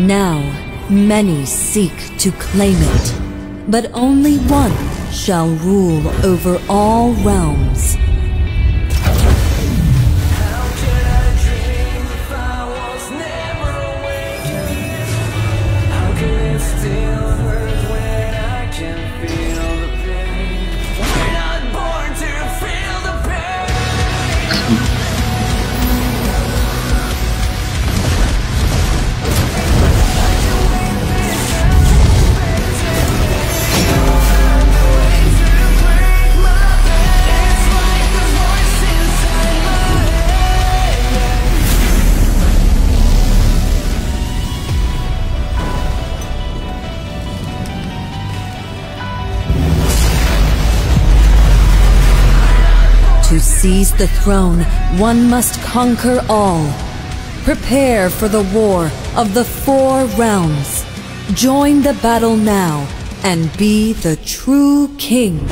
Now, many seek to claim it, but only one shall rule over all realms. To seize the throne, one must conquer all. Prepare for the war of the 4 realms. Join the battle now and be the true king.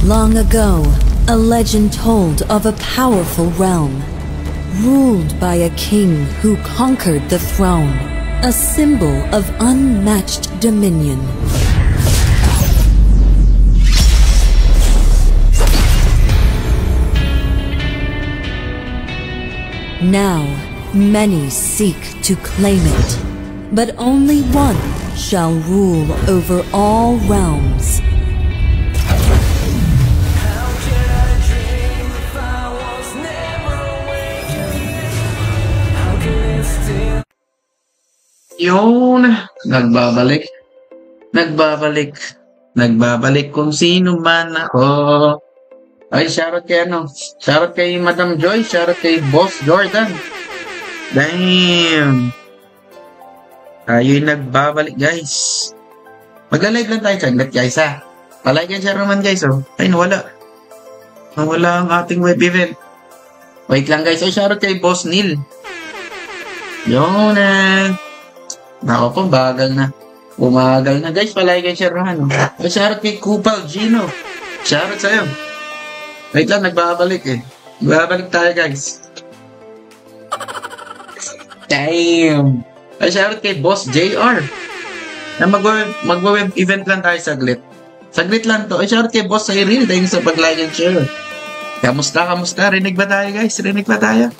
Long ago, a legend told of a powerful realm, ruled by a king who conquered the throne, a symbol of unmatched dominion. Now, many seek to claim it, but only one shall rule over all realms. Yun, nagbabalik. Nagbabalik kung sino man ako. Ay, shoutout kay shoutout kay Madam Joy, shoutout kay Boss Jordan. Damn. Tayo'y nagbabalik, guys. Magla-live lang tayo saglit, guys, ha. Palike and share naman, guys, oh. Ay, nawala. Nawala ang ating web event. Wait lang, guys. Ay, shoutout kay Boss Neil. Yun, Nako po, bagal na. Umagal na, guys. Palike and share naman, oh. Ay, shoutout kay Kupal Gino. Shoutout sa'yo. Wait lang, nagbabalik eh. Nagbabalik tayo, guys. Damn! Ay, shoutout kay Boss JR. Na mag-web event lang tayo saglit. Saglit lang to. Ay, shoutout kay Boss Cyril. Thank you sa pag-like and share. Kamusta? Rinig ba tayo, guys? Rinig ba tayo,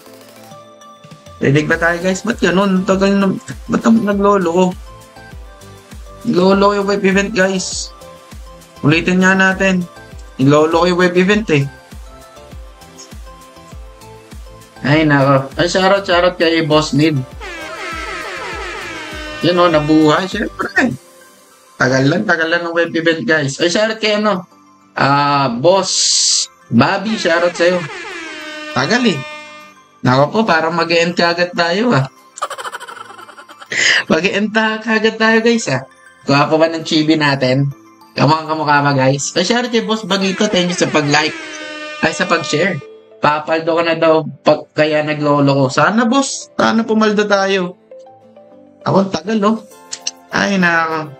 guys? Ba't ganun? Ba't naglolo ko? Naglolo ko yung web event, guys. Ulitin nga natin. Naglolo ko yung web event eh. Ay, nako. Ay, shoutout kay Boss Nid. Yan o, nabuhay. Siyempre. Tagal lang ng web event, guys. Ay, shoutout kay Boss Bobby, shoutout sa'yo. Tagal eh. Nako po, parang mag-e-end kagad tayo Mag-e-end kagad tayo, guys Kuha pa ba ng chibi natin? Kamukha ba, guys? Ay, shoutout kay Boss Bagito. Thank you sa pag-like. Ay, sa pag-share. Papaldo ka na daw kaya naglolo ko. Sana, boss. Sana pumaldo tayo. Ako, tagal, oh. Ay, nako.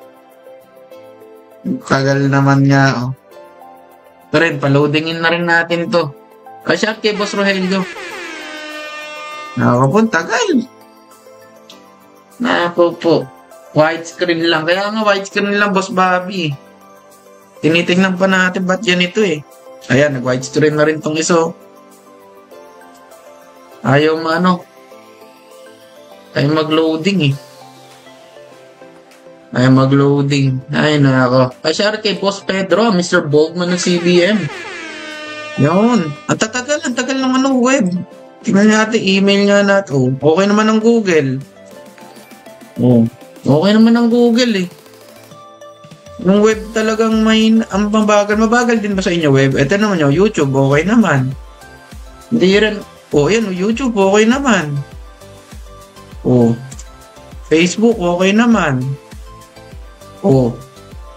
Tagal naman nga, oh. Ito rin, paloadingin na rin natin to. Ay, shout kay Boss Rogelio. Nako po, tagal. Nako po. Widescreen lang. Kaya nga, widescreen lang, Boss Bobby. Tinitingnan pa natin ba't yan ito eh. Ayan, nag-widescreen na rin tong iso. Ayaw mag-loading eh. Ay, nako. Ay, share kay Boss Pedro, Mr. Boldman ng CBM. Yun. Ang tagal ng web. Tingnan natin, email nga natin. Oh, okay naman ang Google. Oh, okay naman ang Google eh. Yung web talagang ang mabagal din ba sa inyo web? Ito naman yung YouTube, okay naman. Hindi rin, yan, YouTube, okay naman. Facebook, okay naman.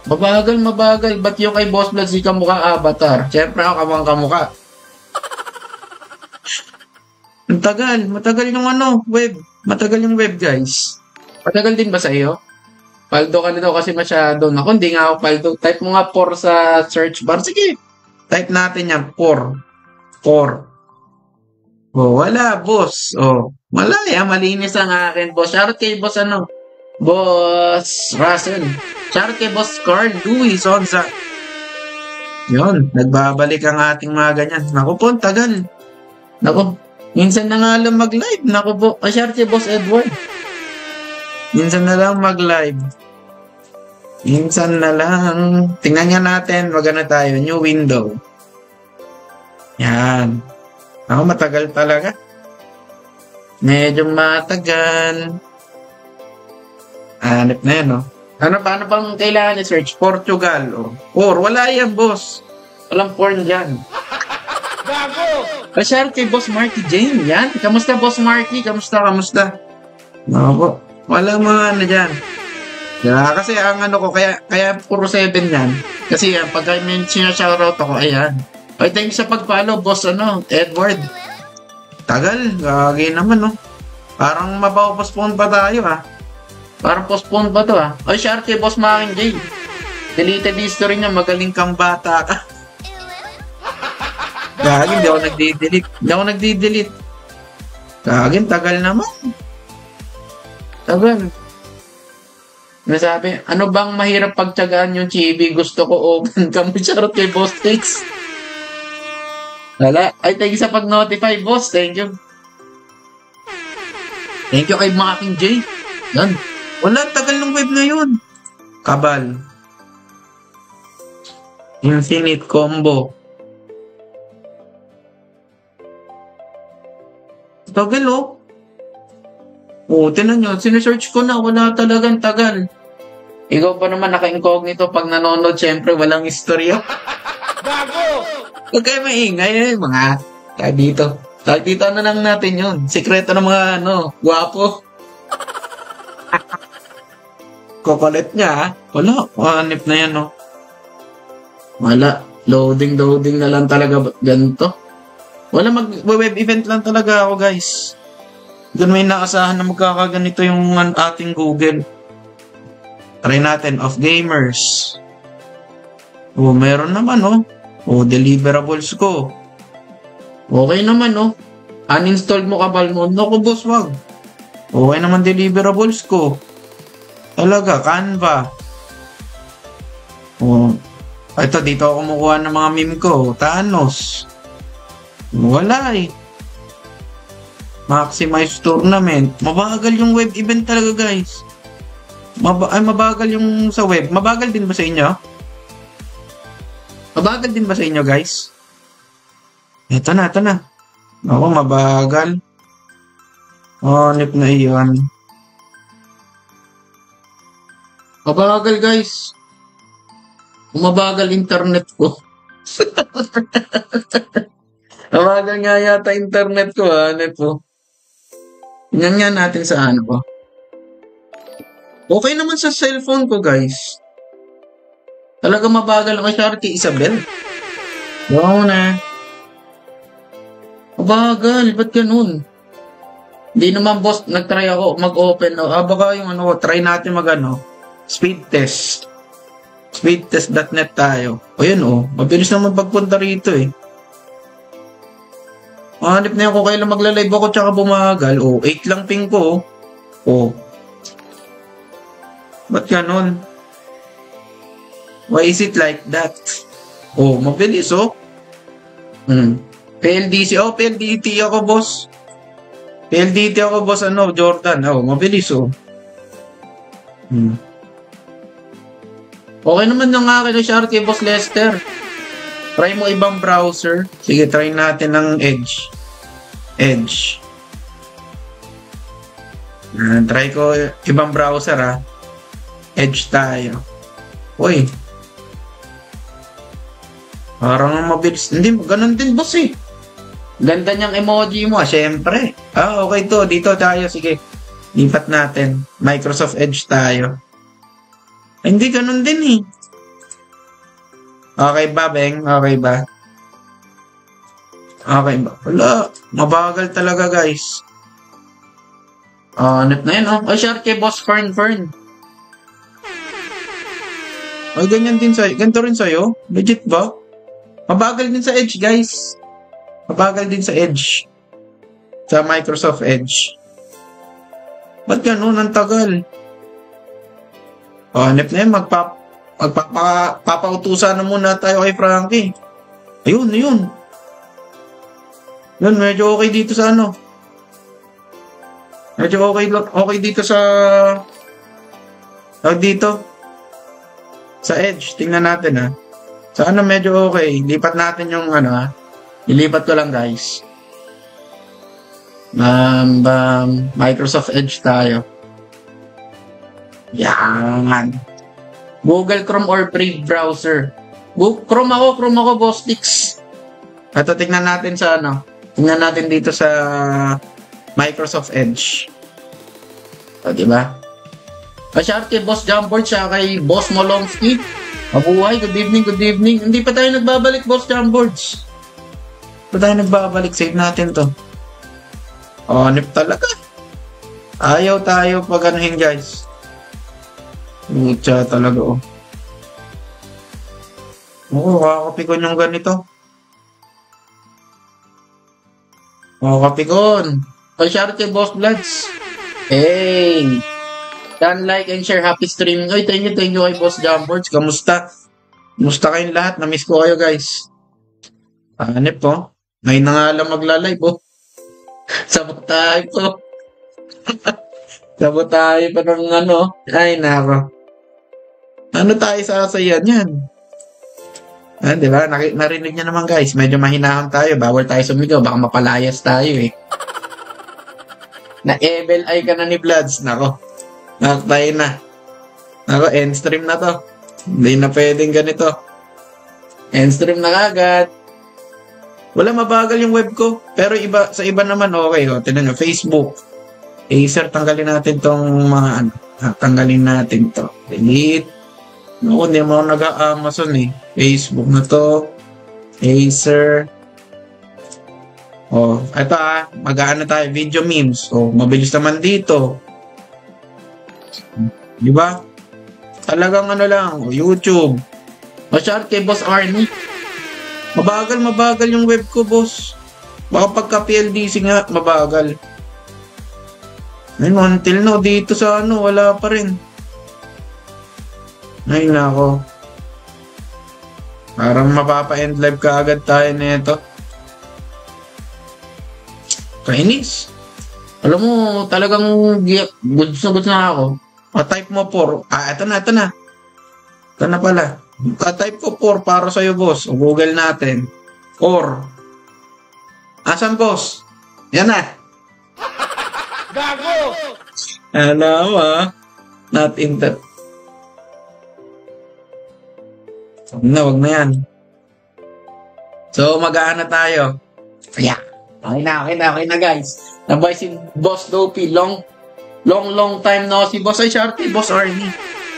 Mabagal. Ba't yung kay Boss Blood si kamukha avatar? Siyempre ako kamukha. Matagal yung web. Matagal yung web, guys. Matagal din ba sa iyo? Paldo ka na daw kasi masyado. Ako, hindi nga ako paldo. Type mo nga 4 sa search bar. Sige, type natin yan. 4. Oh, wala, boss. Oh, wala malinis ang akin, boss. Shoutout kay boss Boss Russell. Shoutout kay boss Carl Louis Sonza. Yun, nagbabalik ang ating mga ganyan. Naku po, tagal. Naku, minsan na nga lang mag-live. Naku po, shoutout kay boss Edward. Minsan na lang mag-live. Minsan na lang. Tingnan nga natin, magana tayo. New window. Yan. Ako matagal talaga. Medyo matagal. Hanip na yan, no? Paano pang kailangan i-search? Portugal, Or, wala yan, boss. Walang porn dyan. Gago! Pasyal kay Boss Marky Jane, yan. Kamusta, Boss Marky? Kamusta? Ako po. Walang mga dyan. Yeah, kasi ang ko, kaya puro 7 yan. Kasi pag may sinashoutout ako, ayan. Ay, thank you sa pag-follow, boss, Edward. Tagal, gagi naman, no? Parang mapapospone pa tayo, Parang postpone pa to, Ay, share kay boss Making J. Deleted history niya, magaling kang bata ka. Gagi, hindi ako nagdi-delete. Gagi, tagal naman. Tagal. Nasabi, ano bang mahirap pagtyagaan yung chibi? Gusto ko open cam. Charot kay Boss Tix. Wala. Ay, thank you sa pag-notify, boss. Thank you. Thank you kay Making J. Yan. Wala, tagal ng web na yun. Kabal. Infinite combo. Tagal, tinan nyo. Sinesearch ko na. Wala talagang tagal. Ikaw pa naman naka-incognito pag nanonood. Siyempre, walang istorya. Bago! Huwag kayo maingay. Mga dito. Dito na lang natin yun. Sikreto ng mga, gwapo. Kokolet niya, Wala. Hanip na yan, Wala. Loading na lang talaga. Ganito. Wala, web event lang talaga ako, guys. Doon may naasahan na magkakaganito yung ating Google. Try natin, of gamers. Meron naman, deliverables ko. Okay naman, uninstalled mo kabal mo. Naku, boss, wag. Okay naman deliverables ko. Talaga, Canva. Ito, dito ako kumukuha ng mga meme ko. Thanos. Wala Maximize tournament. Mabagal yung web event talaga, guys. Mabagal yung sa web. Mabagal din ba sa inyo? Mabagal din ba sa inyo, guys? Ito na. Ako, mabagal. Hanip na iyan. Mabagal, guys. Mabagal internet ko. Mabagal nga yata internet ko, Hanip po. Tingnan nga natin sa ko. Okay naman sa cellphone ko, guys. Talaga mabagal ako. Shoutout kay Isabel. Wow na. Mabagal. Ba't ganun? Hindi naman, boss. Nag-try ako mag-open. Baka yung try natin speed test. Speedtest.net tayo. Yun, mabilis naman pagpunta rito, Hanip na yan kung kailan magla-live ako tsaka bumagal. 8 lang ping ko. Ba't ganun? Why is it like that? Mabilis, PLDC. PLDT ako, boss. PLDT ako, boss, Jordan. Mabilis, Okay naman yung akin na share kay Boss Lester. Try mo ibang browser. Sige, try natin ng Edge. Try ko ibang browser, Edge tayo. Uy. Parang mabilis. Hindi, ganun din, boss, Ganda niyang emoji mo, syempre. Okay to. Dito tayo. Sige. Lipat natin. Microsoft Edge tayo. Hindi, ganun din, Okay ba, Beng? Okay ba? Wala. Mabagal talaga, guys. Hanip na yan, Ay, share kay Boss Fern. Ay, ganyan din sa'yo. Ganito rin sa'yo? Legit ba? Mabagal din sa Edge, guys. Mabagal din sa Edge. sa Microsoft Edge. Ba't ganun? Ang tagal. O, hanip na yun. Magpapautusan na muna tayo kay Frankie. Ayun. Yun, medyo okay dito sa ano. Medyo okay dito sa... dito. Sa Edge. Tingnan natin, ha. Sa ano medyo okay. Lipat natin yung ano, ha. Ilipat ko lang, guys. Microsoft Edge tayo. Yan. Google Chrome or Brave browser. Chrome ako, Boss Dix. Ito, tingnan natin sa ano. Tingnan natin dito sa Microsoft Edge. O, diba? Shout kay Boss Jamboard, siya kay Boss Molonsky. Mabuhay, good evening. Hindi pa tayo nagbabalik, Boss Jamboards. Hindi pa tayo nagbabalik, save natin to. Nip talaga. Ayaw tayo pag anuhin, guys. Mucha talaga, oh. Oo, kakapikon yung ganito. Kakapikon. Shout kay Boss Bloods. Hey! Dan, like, and share. Happy streaming. Oy, thank you kay Boss Jamboards. Kamusta? Kamusta kayong lahat? Na-miss ko kayo, guys. Hanip po. Ngayon na nga lang magla-live, oh. Sabotahe po. Sabotahe pa ng ano. Ay, nako. Ano tayo sasayan yan? Diba? Narinig niya naman, guys. Medyo mahinahon tayo. Bawal tayo sumigaw. Baka mapalayas tayo, eh. Na-evil eye ka na ni Bloods. Nako. Tayo na. Nako, end stream na to. Hindi na pwedeng ganito. End stream na kagad. Wala, mabagal yung web ko. Pero sa iba naman okay. O, tinan nyo, Facebook. Acer, tanggalin natin tong mga ano. Tanggalin natin to. Delete. Naku, hindi mo nag-Amazon eh. Facebook na to. Acer. O, ito mag-aano tayo. Video memes. O, mabilis naman dito. Diba? Talagang ano lang. O, YouTube. Masyar kay Boss Arnie. Mabagal yung web ko, boss. Baka pagka PLDC nga, mabagal. Ayun, until now, dito sa ano, wala pa rin. Ay, nako. Parang mapapa-end live ka agad tayo nito. Kainis. Alam mo, talagang goods na ako. Type mo 4. Ito na. Ito na pala. Type ko 4 para sa'yo, boss. O Google natin. 4. Asan, boss? Yan na. Gago! Alam mo, not in that. Wag na yan. So, mag-aana tayo. Yeah. Okay na, guys. Nabay si Boss Dopey. Long time no si Boss. Ay, Sharty, Boss Arnie.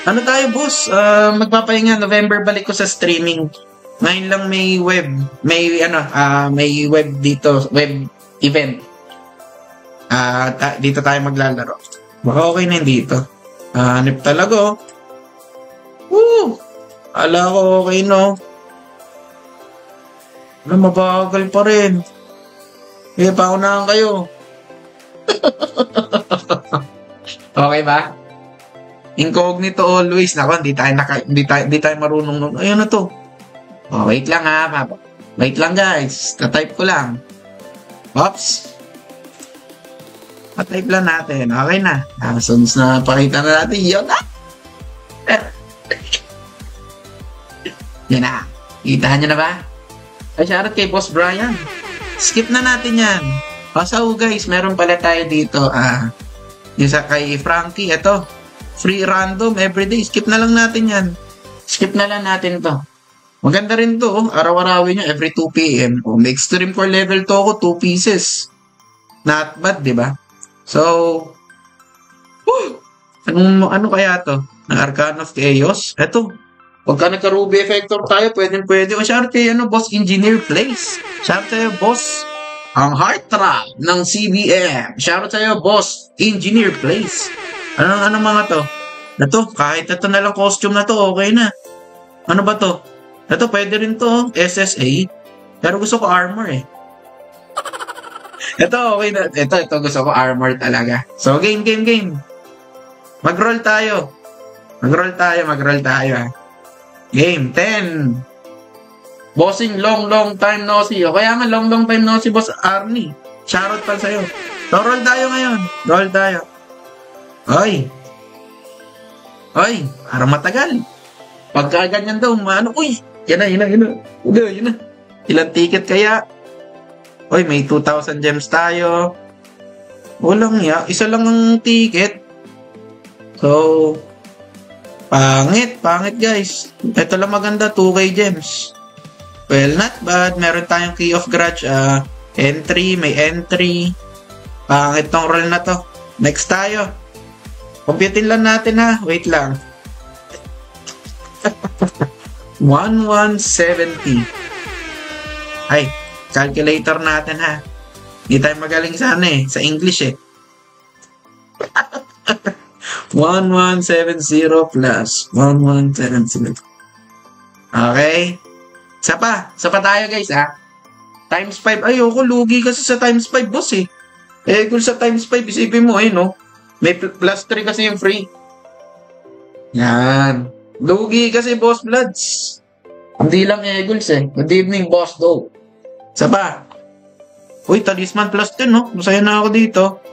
Ano tayo, boss? Magpapahinga. November balik ko sa streaming. Ngayon lang may web. May web dito. Web event. Dito tayo maglalaro. Baka okay na dito. Hanip talaga, oh. Woo! Ala ko okay, no? Mabagal pa rin. Paunahan kayo. Okay ba? Incognito always. Nako, hindi tayo marunong. Ayun na to. Wait lang, Papa. Wait lang, guys. Tatype ko lang. Oops. Tatype lang natin. Okay na. Sunds na pakita na natin. Yun na. Yan na. Itahan nyo na ba? Ay, shoutout kay Boss Brian. Skip na natin yan. So, guys, meron pala tayo dito. Yung sa kay Frankie. Ito. Free random everyday. Skip na lang natin yan. Skip na lang natin to. Maganda rin to. Araw-arawin nyo every 2 p.m. May extreme core level to ako. 2 pieces. Not bad, di ba? So, ano kaya to? Ng Arcana of Chaos? Eto. Pagka nagka-Ruby Effector tayo, pwede. O syarte, Boss Engineer Place. Syarte, Boss, ang heart trap ng CBM. Shoutout sa'yo, Boss Engineer Place. Ano mga to? Ito, kahit ito na lang costume na to, okay na. Ano ba to? Ito, pwede rin to, SSA. Pero gusto ko armor, eh. Ito, okay na. Ito, gusto ko armor talaga. So, game. Mag-roll tayo. Mag-roll tayo. Game, 10. Bossing, long time no see. O kaya nga, long time no see, Boss Arnie. Shoutout pa sa'yo. So, roll tayo ngayon. Roll tayo. Oy, parang matagal. Pagka ganyan daw, uy, yan na. Ilang ticket kaya? Oy, may 2,000 gems tayo. Walang ya. Isa lang ang ticket. So, pangit guys. Ito lang maganda, 2K gems. Well, not bad. Meron tayong key of grudge. Entry, may entry. Pangit tong roll na to. Next tayo. Computin lang natin ha. Wait lang. 1170. Ay, calculator natin ha. Hindi tayo magaling sa English eh. 1170 plus 1170. Okay. Isa pa tayo guys ha. Times 5. Ayoko, lugi kasi sa times 5 boss eh. Kung sa times 5, isipin mo no. May plus 3 kasi yung free. Yan. Lugi kasi boss bloods. Hindi lang Eagles eh. Good evening boss do. Isa pa. Uy, talisman plus 10 no. Masaya na ako dito.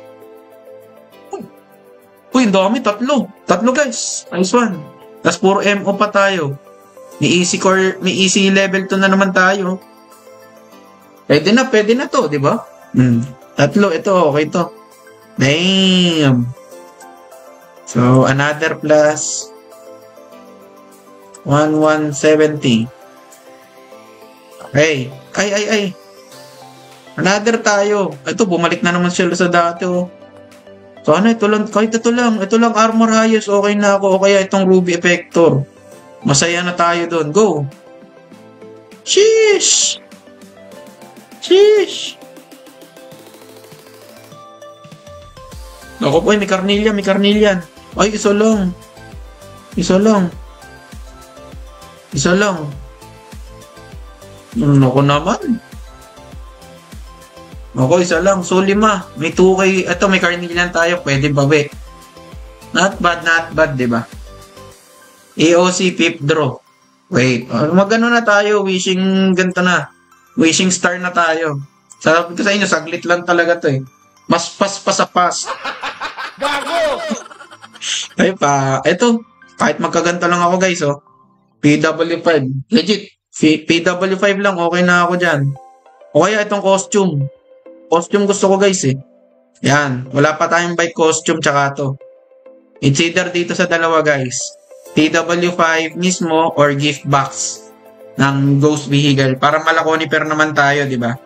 Uy, ang dami. Tatlo guys. Nice one. Tapos puro MO pa tayo. May easy level 2 na naman tayo. Pwede na to, di ba? Tatlo, ito, okay to. Damn. So, another plus 1170. Okay. Ay. Another tayo. Ito, bumalik na naman sila sa dati, oh. So, ito lang. Kahit ito lang. Ito lang, armor highest. Okay na ako. O kaya itong ruby effector. Masaya na tayo doon. Go. Sheesh. Ako po, may Carnelian. Ay, isa lang. Ako naman. Ako, isa lang. So, 5. May 2K. Ito, may Carnelian tayo. Pwede ba, we? Not bad, diba? AOC 5th draw. Wait. Magano na tayo. Wishing ganito na. Wishing star na tayo. Sabi ko sa inyo, saglit lang talaga to eh. Mas pas sa pas. Gago! Ay pa. Ito. Kahit magkaganto lang ako guys, oh. PW5. Legit. PW5 lang. Okay na ako dyan. O kaya itong costume. Costume gusto ko guys eh. Yan. Wala pa tayong bike costume tsaka to. It's either dito sa dalawa guys. PW5 mismo or gift box ng ghost vehicle. Para malakoni pero naman tayo, di ba?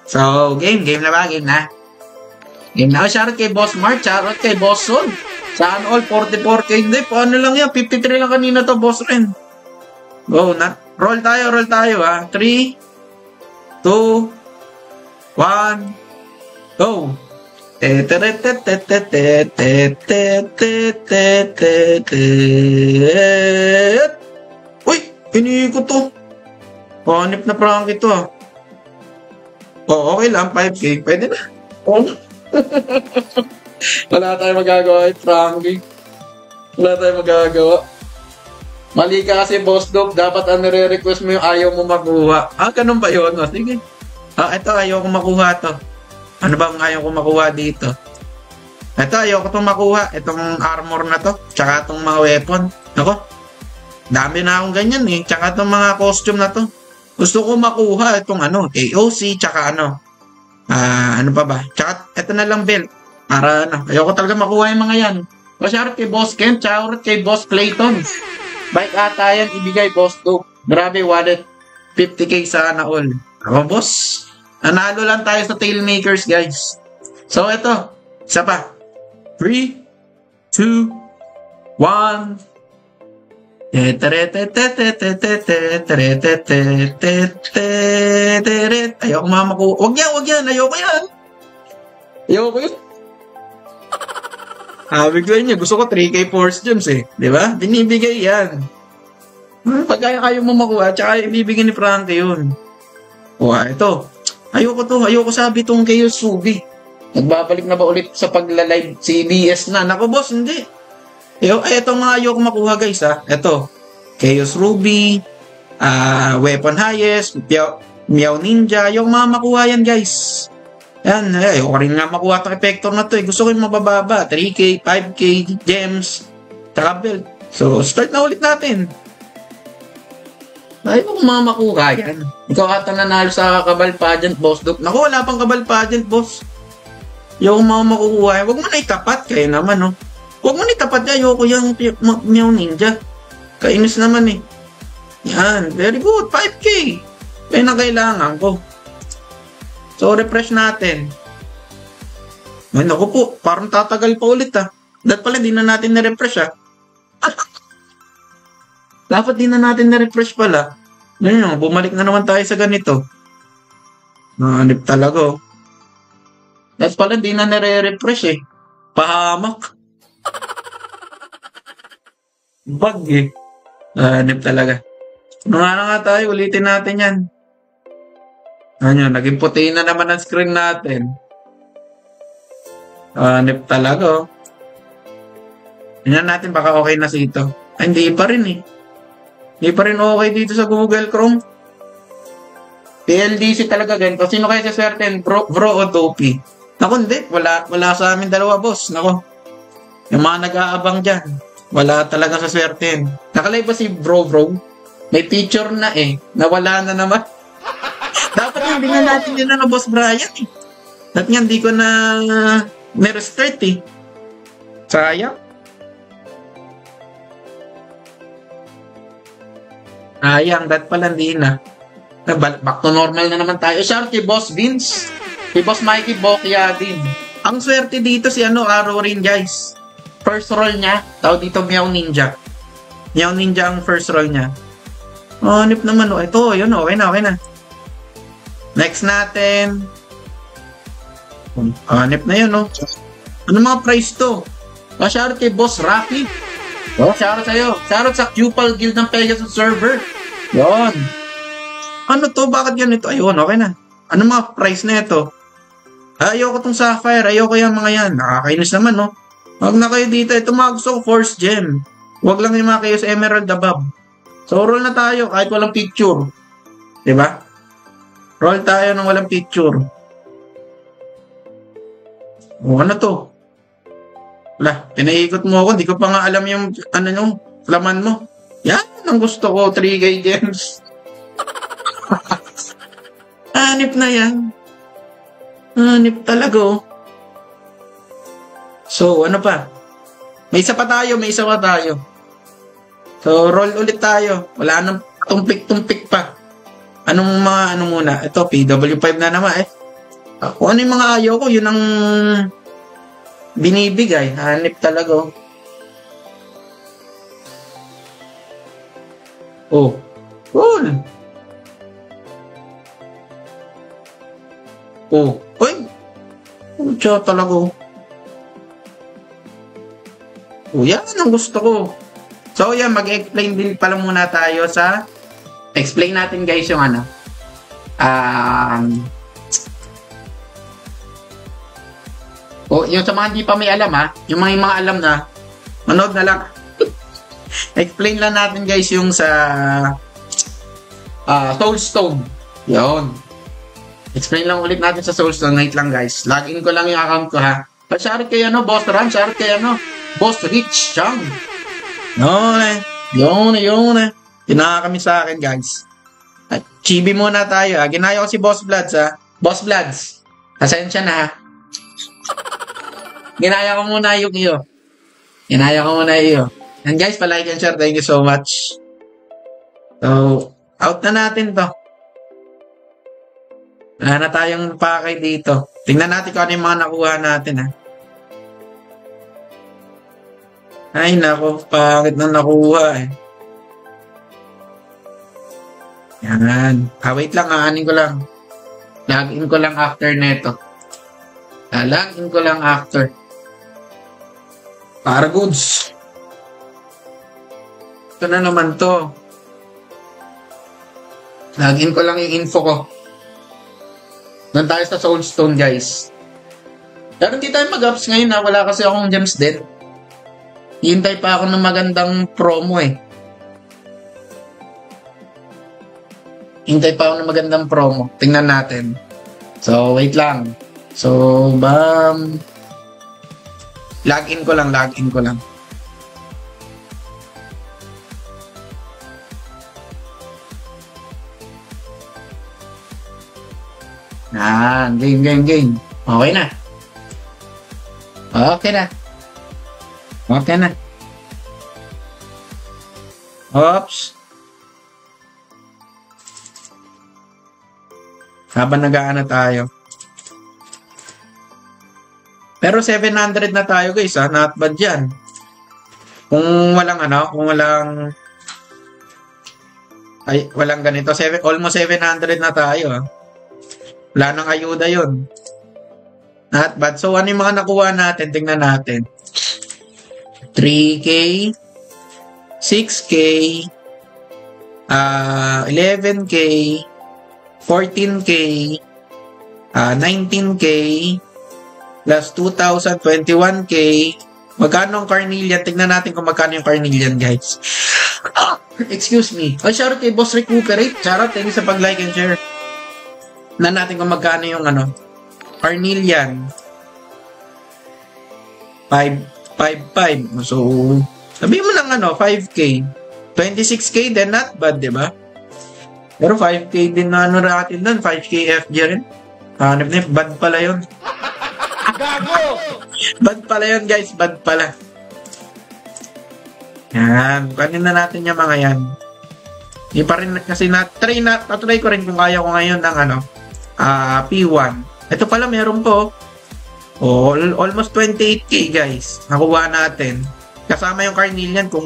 So, game na ba? Game na. Shoutout kay Boss Mark, shoutout kay Boss Sol. Saan all 44k? Hindi, paano lang yan? 53 lang kanina to, Boss Ren. Go, roll tayo ha. 3, 2, 1, go. Uy, iniikot to. Hanip na prank ito ah. Okay lang, 5k. Pwede na. Wala tayong magagawa. Pranking. Wala tayong magagawa. Mali ka kasi, Boss Dope. Dapat nire-request mo yung ayaw mo makuha. Ganun ba yun? Sige. Ito, ayaw ko makuha to. Ano bang ayaw ko makuha dito? Ito, ayaw ko itong makuha. Itong armor na to. Tsaka itong mga weapon. Ako, dami na akong ganyan eh. Tsaka itong mga costume na to. Gusto ko makuha itong AOC. Tsaka ano pa ba? Tsaka ito na lang belt. Para ayaw ko talaga makuha yung mga yan. Shoutout kay Boss Kent. Shoutout kay Boss Clayton. Bike ata yan. Ibigay, Boss Dope. Grabe, wallet. 50k sana all. Ako, boss. Nanalo lang tayo sa Tailmakers, guys. So, ito. Isa pa. 3, 2, 1. Ayoko mamakuha. Wag yan. Ayoko yan. Sabi ko niya, gusto ko 3K Force Gems eh. Di ba? Binibigay yan. Pag ayaw mo makuha, tsaka ibibigay ni Frankie yun. Ito. Ayoko sabi itong Chaos Ruby. Nagbabalik na ba ulit sa pagla-live si DS na? Naku boss, hindi. Ito mga ayoko makuha guys ha. Ito. Chaos Ruby, Weapon Highest, Meow Ninja. Ayoko mga makuha yan guys. Yan, ayoko rin nga makuha itong Effector na to. Gusto ko yung mabababa. 3K, 5K, gems, taka belt. So, start na ulit natin. Ayoko mga makuha yan. Ikaw ata nanalo sa Kabal Pageant, boss. Naku, wala pang Kabal Pageant, boss. Ayoko mga makukuha yan. Huwag mo na itapat. Kayo naman, no? Huwag mo na itapat yan. Ayoko yung Meow Ninja. Kainis naman, eh. Yan. Very good. 5K. Kaya na kailangan ko. So, refresh natin. Ay, naku po. Parang tatagal pa ulit, ha. Dapat pala, di na natin na-refresh, ha. Dapat di na natin na-refresh pala. Ganyan, bumalik na naman tayo sa ganito. Nahanip talaga, oh. Dapat pala, di na nare-refresh, eh. Pahamak. Bug, eh. Nahanip talaga. Ano nga tayo, ulitin natin yan. Ano, naging puti na naman ang screen natin. Nahanip talaga, oh. Tingnan natin, baka okay na ito. Ay, hindi pa rin, eh. Hindi pa rin okay dito sa Google Chrome. PLDC talaga ganito. Sino kaya sa swerte? Bro o Topi? Naku, hindi. Wala sa amin dalawa, boss. Naku. Yung mga nag-aabang dyan. Wala talaga sa swerte. Nakalay ba si Bro? May picture na eh. Nawala na naman. Dapat hindi na natin yun na Boss Brian eh. Dapat nga hindi ko na nirestart eh. Sayang. Dapat pala hindi na. Back to normal na naman tayo. Shout kay Boss Vince. Kay Boss Mikey Bokya din. Ang swerte dito si Arrow rin guys. First roll niya. Tawag dito Meow Ninja. Meow Ninja ang first roll niya. Hanip naman. Ito, yun. Okay na. Next natin. Hanip na yun. Ano mga price to? Shout kay Boss Rafi. Shoutout sa'yo. Shoutout sa Cupal Guild ng Pegasus server. Yon. Ano to? Bakit yan ito? Ayun, okay na. Ano mga price na ito? Ayoko tong Sapphire. Ayoko yung mga yan. Nakakainis naman, no? Huwag na kayo dito. Ito mga gusto ko Force Gem. Huwag lang yung mga kayo sa Emerald above. So, roll na tayo kahit walang picture. Diba? Roll tayo ng walang picture. Ano to? Wala, pinaikot mo ako. Hindi ko pa nga alam yung laman mo. Yan ang gusto ko. 3K gems. Hanip na yan. Hanip talaga, oh. So, ano pa? May isa pa tayo. So, roll ulit tayo. Wala nang tumpik-tumpik pa. Anong mga, muna? Ito, PW5 na naman, eh. Kung ano yung mga ayaw ko, yun ang binibigay. Hanip talaga, oh. Cool. Uy. Siya talaga, yan ang gusto ko. So, yan. Mag-explain din pala muna tayo sa explain natin guys yung yung sa mga hindi pa may alam yung mga alam na, manood na lang. Explain lang natin guys yung sa Soulstone. Yun. Explain lang ulit natin sa Soulstone. Wait lang guys. Login ko lang yung account ko ha. Pa-share kay Boss Ram. Share kay Boss Rich Chang. Yun. Tinaka kami sa akin guys. At chibi muna tayo Ginaya ko si Boss Bloods Boss Bloods. Pasensya na Ginaya ko muna yung iyo. And guys, pa-like and share. Thank you so much. So, out na natin to. Wala na tayong pakay dito. Tingnan natin kung ano yung mga nakuha natin Ay, nako. Pangit na nakuha Yan. Wait lang. Aanin ko lang. Login ko lang after neto. Login ko lang after. Para goods. Ito na naman to. Login ko lang yung info ko. Doon tayo sa Soulstone, guys. Pero hindi tayo mag-ups ngayon na wala kasi akong gems din. Hintay pa ako ng magandang promo eh. Hintay pa ako ng magandang promo. Tingnan natin. So, wait lang. So, bam. Login ko lang. Game. Okay na. Oops. Habang nag-aana tayo. Pero 700 na tayo guys ha. Not bad yan. Kung walang ganito. Almost 700 na tayo ha. Wala nang ayuda yun. Not bad. So, ano yung mga nakuha natin? Tingnan natin. 3K, 6K, 11K, 14K, 19K, plus 2,000, 21K. Magkano ang Carnelian? Tingnan natin kung magkano yung Carnelian, guys. Excuse me. Oh, shoutout kay Boss Recuperate. Shoutout, thank you sa pag-like and share. Na natin kung magkano yung Carnelian. 5.5. So, sabihin mo lang 5K. 26K din, not bad, di ba? Pero 5K din na natin doon. 5K FG rin. Bad pala yun. Gago! Bad pala yun, guys. Bad pala. Yan. Kanin na natin yung mga yan. Hindi pa rin kasi tatry ko rin kung kaya ko ngayon ng P1. Ito pala meron po. Almost 28K guys. Nakuha natin. Kasama yung Carnelian kung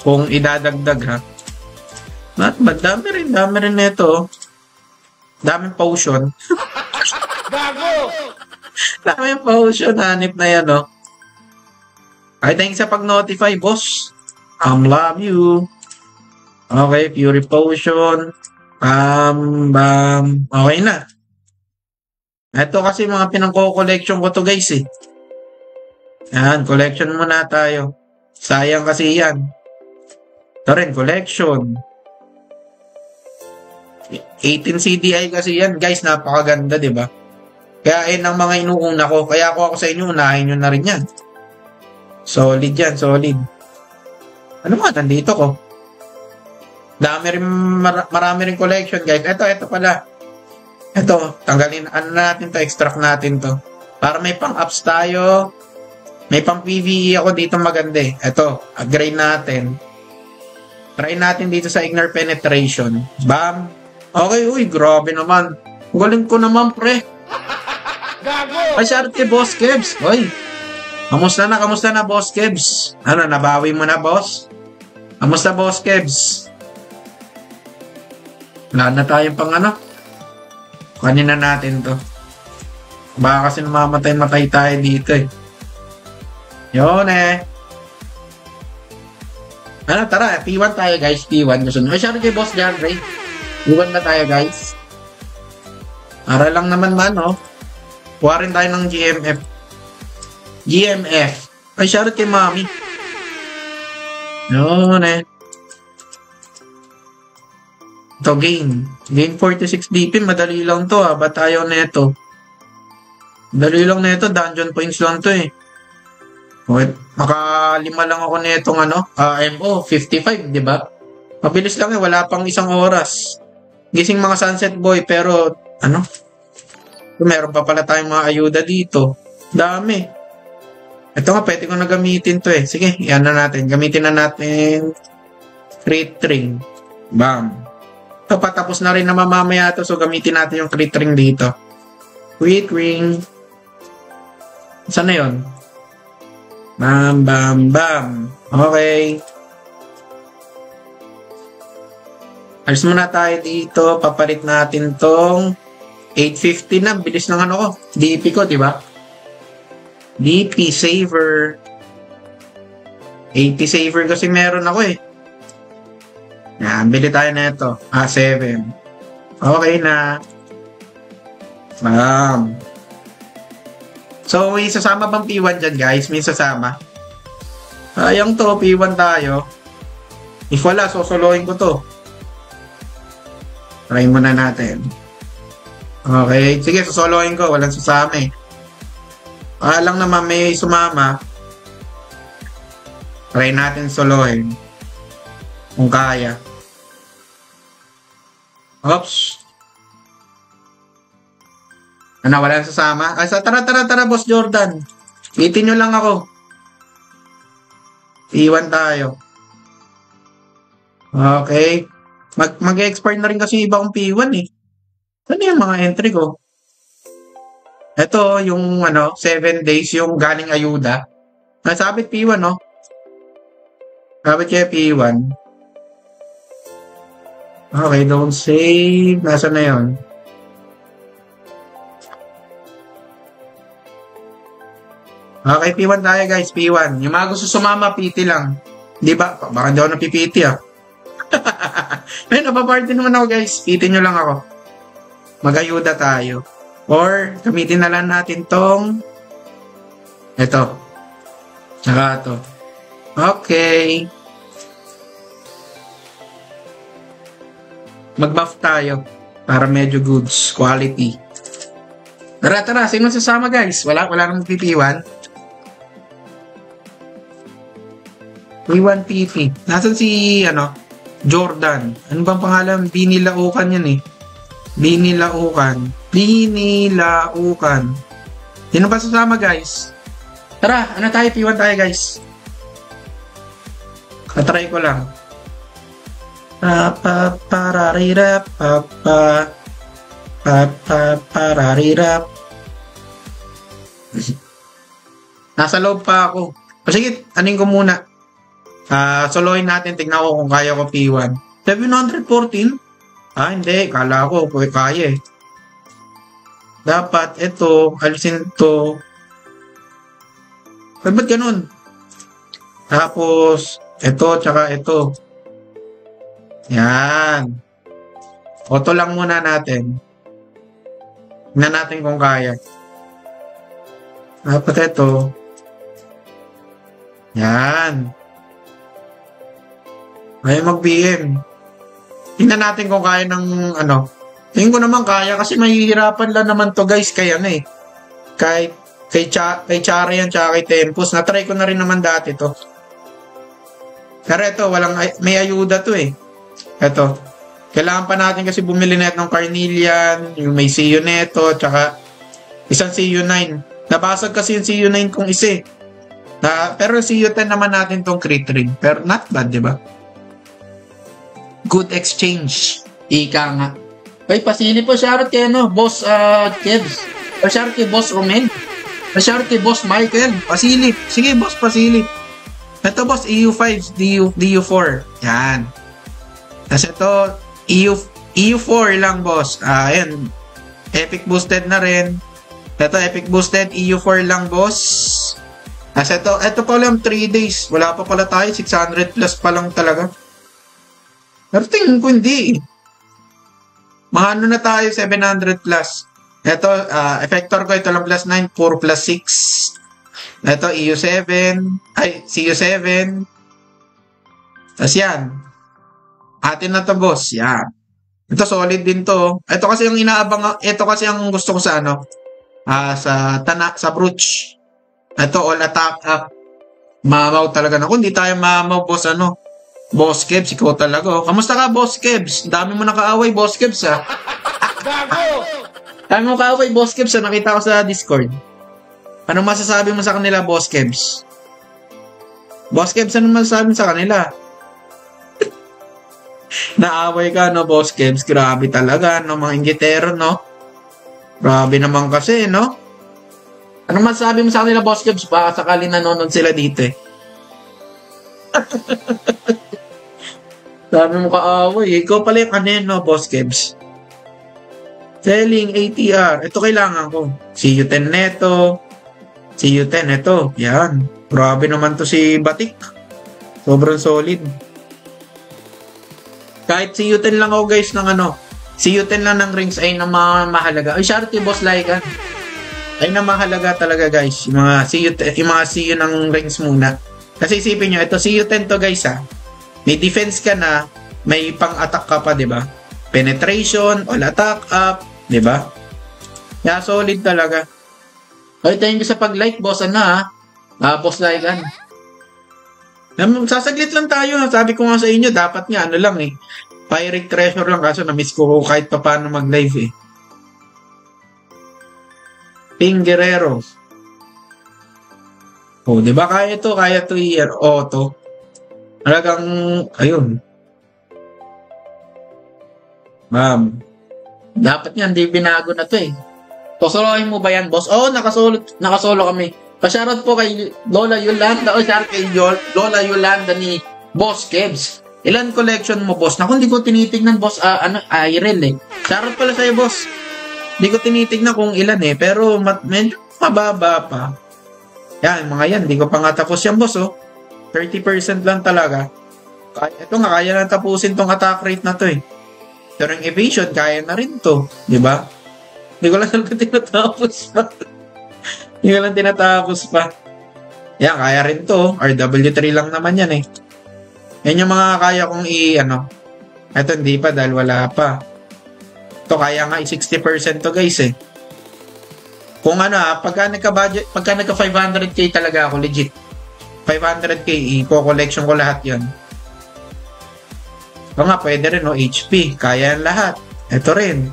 kung idadagdag ha. Not bad. Dami rin nito. Daming potion. Gago! Daming potion. Hanip na yan Ay, thanks sa pag-notify, boss. Love you. Okay, Fury Potion. Bam. Okay na. Ito kasi mga pinangko-collection ko to guys eh. Yan, collection muna tayo. Sayang kasi yan. Ito rin, collection. 18 CDI kasi yan. Guys, napakaganda, di ba? Kaya ang mga inuuna ko. Kaya ako sa inyo, unahin nyo na rin yan. Solid yan, solid. Ano ba, nandito ko? Marami rin collection, guys. Ito pala. Ito, tanggalin, natin to, extract natin to. Para may pang-ups tayo. May pang-PVE ako dito maganda eh. Ito, upgrade natin. Try natin dito sa Ignore Penetration. Bam! Okay, uy, grabe naman. Galing ko naman, pre. Gago! Ay, shout out kay Boss Kebs. Uy, kamusta na, Boss Kebs? Nabawi mo na, boss? Kamusta, Boss Kebs? Wala na tayong pang Kunin na natin to. Baka kasi namamatay tayo dito eh. Yun eh. Tara, P1 tayo guys, P1. Gusto nyo. Shout out kay Boss John Ray. P1 na tayo guys. Para lang naman kuha rin tayo ng GMF. Ay, shout out kay Mami. Yun eh. Ito, gain 46 DP. Madali lang to Ba't tayo neto? Madali lang neto. Dungeon points lang to eh. Okay. Maka-5 lang ako netong MO 55, di ba? Mabilis lang wala pang isang oras. Gising mga Sunset Boy, pero meron pa pala tayong mga ayuda dito. Dami. Ito nga, pwede ko na gamitin to eh. Sige, yan na natin. Gamitin na natin crit ring. Bam. Ito, patapos na rin na mamamaya to, so gamitin natin yung crit ring dito. Crit ring. Saan na yun? Bam, bam, bam. Okay. Alis muna tayo dito. Papalit natin tong 850 na. Bilis ng ko. DP ko, diba? DP saver. 80 saver kasi meron ako eh. Yan, bili tayo na ito. 7. Okay na. So, may sasama bang P1 dyan, guys? May sasama. Sayang to, P1 tayo. If wala, sosolohin ko to. Try muna natin. Okay, sige, sosolohin ko. Walang sasama eh. Lang naman may sumama. Try natin solohin. Kung kaya. Oops. Ano, wala nang sasama? Tara, Boss Jordan. Itin nyo lang ako. Iwan tayo. Okay. Mag-expire na rin kasi iba kong P1 eh. Ano yung mga entry ko? Ito, yung 7 days, yung galing ayuda. Nasabit P1, no? Sabit kaya P1. Okay, don't save. Nasaan na yun? Okay, P1 tayo guys, P1. Yung mga gusto sumama, PT lang. Di ba? Baka hindi ako napipiti ah. Ayun, napaparty naman ako guys. PT nyo lang ako. Mag-ayuda tayo. Or, gamitin na lang natin tong ito. Tsaka ito. Okay. Mag-buff tayo para medyo goods, quality. Tara, sino sasama guys? Wala nang PP1. P1 PP. Nasaan si, Jordan. Ano bang pangalan? Binilaukan yan eh. Binilaukan. Sino ba sasama guys? Tara, tayo? P1 tayo guys. Katry ko lang. Nasa loob pa ako. Sige, aning ko muna. Solohin natin. Tignan ko kung kaya ko P1. 714? Hindi. Kala ko kaya eh. Dapat ito, alisin to. Ba't ganun? Tapos, ito, tsaka ito. Yan. Auto lang muna natin. Tignan natin kung kaya. Dapat ito. Yan. Ayaw mag-BM. Tingnan natin kung kaya ng tingin ko naman kaya kasi mahihirapan lang naman to guys kaya kay Chara yan tsaka kay Tempus. Na-try ko na rin naman dati to. Pero ito, may ayuda to eh. Ito. Kailangan pa natin kasi bumili net ng Carnelian, yung may CU neto, tsaka isang CU9. Nabasag kasi yung CU9 kong isa eh. Pero CU10 naman natin tong crit ring. Pero not bad, di ba? Good exchange. Ika nga. Ay, pasili po. Shoutout kay Boss Kevs. Shoutout kay Boss Romel. Shoutout kay Boss Michael. Pasili. Sige, Boss, pasili. Ito, Boss, EU5, DU4. Yan. Tapos ito, EU4 lang, Boss. Ayan. Epic boosted na rin. Ito, Epic boosted. EU4 lang, Boss. Tapos ito pa lang 3 days. Wala pa pala tayo. 600 plus pa lang talaga. Pero tingin ko hindi. Mga na tayo, 700 plus. Ito, effector ko, ito lang plus 9, 4 plus 6. Ito, EU7. Ay, CU7. Tapos yan. Atin na to, boss. Yan. Ito, solid din to. Ito kasi yung inaabang, ito kasi ang gusto ko sa sa Brooch. Ito, all attack up. Mamaw talaga na. Kung hindi tayo mamaw, boss, Boss Kebs, ikaw talaga. Kamusta ka, Boss Kebs? Dami mo nakaaway, Boss Kebs, ha? Gago! Dami mo kaaway, Boss Kebs, ha? Nakita ko sa Discord. Anong masasabi mo sa kanila, Boss Kebs? Boss Kebs, anong masasabi mo sa kanila? Naaway ka, Boss Kebs? Grabe talaga, mga inggitero, Grabe naman kasi, Anong masasabi mo sa kanila, Boss Kebs? Baka sakali nanonood sila dito, eh. Dami mo kaaway. Ikaw pala yung Boss Kebs. Selling ATR. Ito kailangan ko. CU10 neto. CU10 ito. Yan. Grabe naman to si Batik. Sobrang solid. Kahit si U10 lang ako guys ng ano. Si U10 lang ng rings ay na mahalaga. Ay, shoutout kay Boss Lycan. Ay na mahalaga talaga guys. Yung mga CU ng rings muna. Kasi isipin nyo, ito CU10 to guys ha. May defense ka na, may pang-attack ka pa, di ba? Penetration, all attack up, di ba? Yeah, solid talaga. Okay, thank you sa pag-like, boss. Boss Lycan. Sasaglit lang tayo. Sabi ko nga sa inyo, dapat nga ano lang eh. Pirate Treasure lang kaso na-miss ko kahit pa paano mag-live eh. Ping Guerrero. Oh, di ba kaya to i-auto. Talagang, ayun. Ma'am. Dapat nga, hindi binago na to eh. Solohin mo ba yan, boss? Oo, nakasolo kami. Pa-shoutout po kay Lola Yolanda. O, shoutout kay Lola Yolanda ni Boss Kebs. Ilan collection mo, boss? Naku, hindi ko tinitignan, boss. Irel eh. Shoutout pala sa'yo, boss. Hindi ko tinitignan kung ilan eh. Pero medyo mababa pa. Yan, mga yan. Hindi ko pa nga tapos yan, boss, oh. 30% lang talaga. Ito nga, kaya na tapusin tong attack rate na to eh. Pero yung evasion, kaya na rin to. Di ba? Hindi ko lang tinatapos pa. Hindi ko lang tinatapos pa. Yan, kaya rin to. RW3 lang naman yan eh. Yan yung mga kaya kong Ito hindi pa dahil wala pa. Ito kaya nga 60% to guys eh. Kung pagka nagka 500k talaga ako legit. 500k, i-collection ko lahat yon. Ito nga, pwede rin, HP. Kaya yan lahat. Ito rin.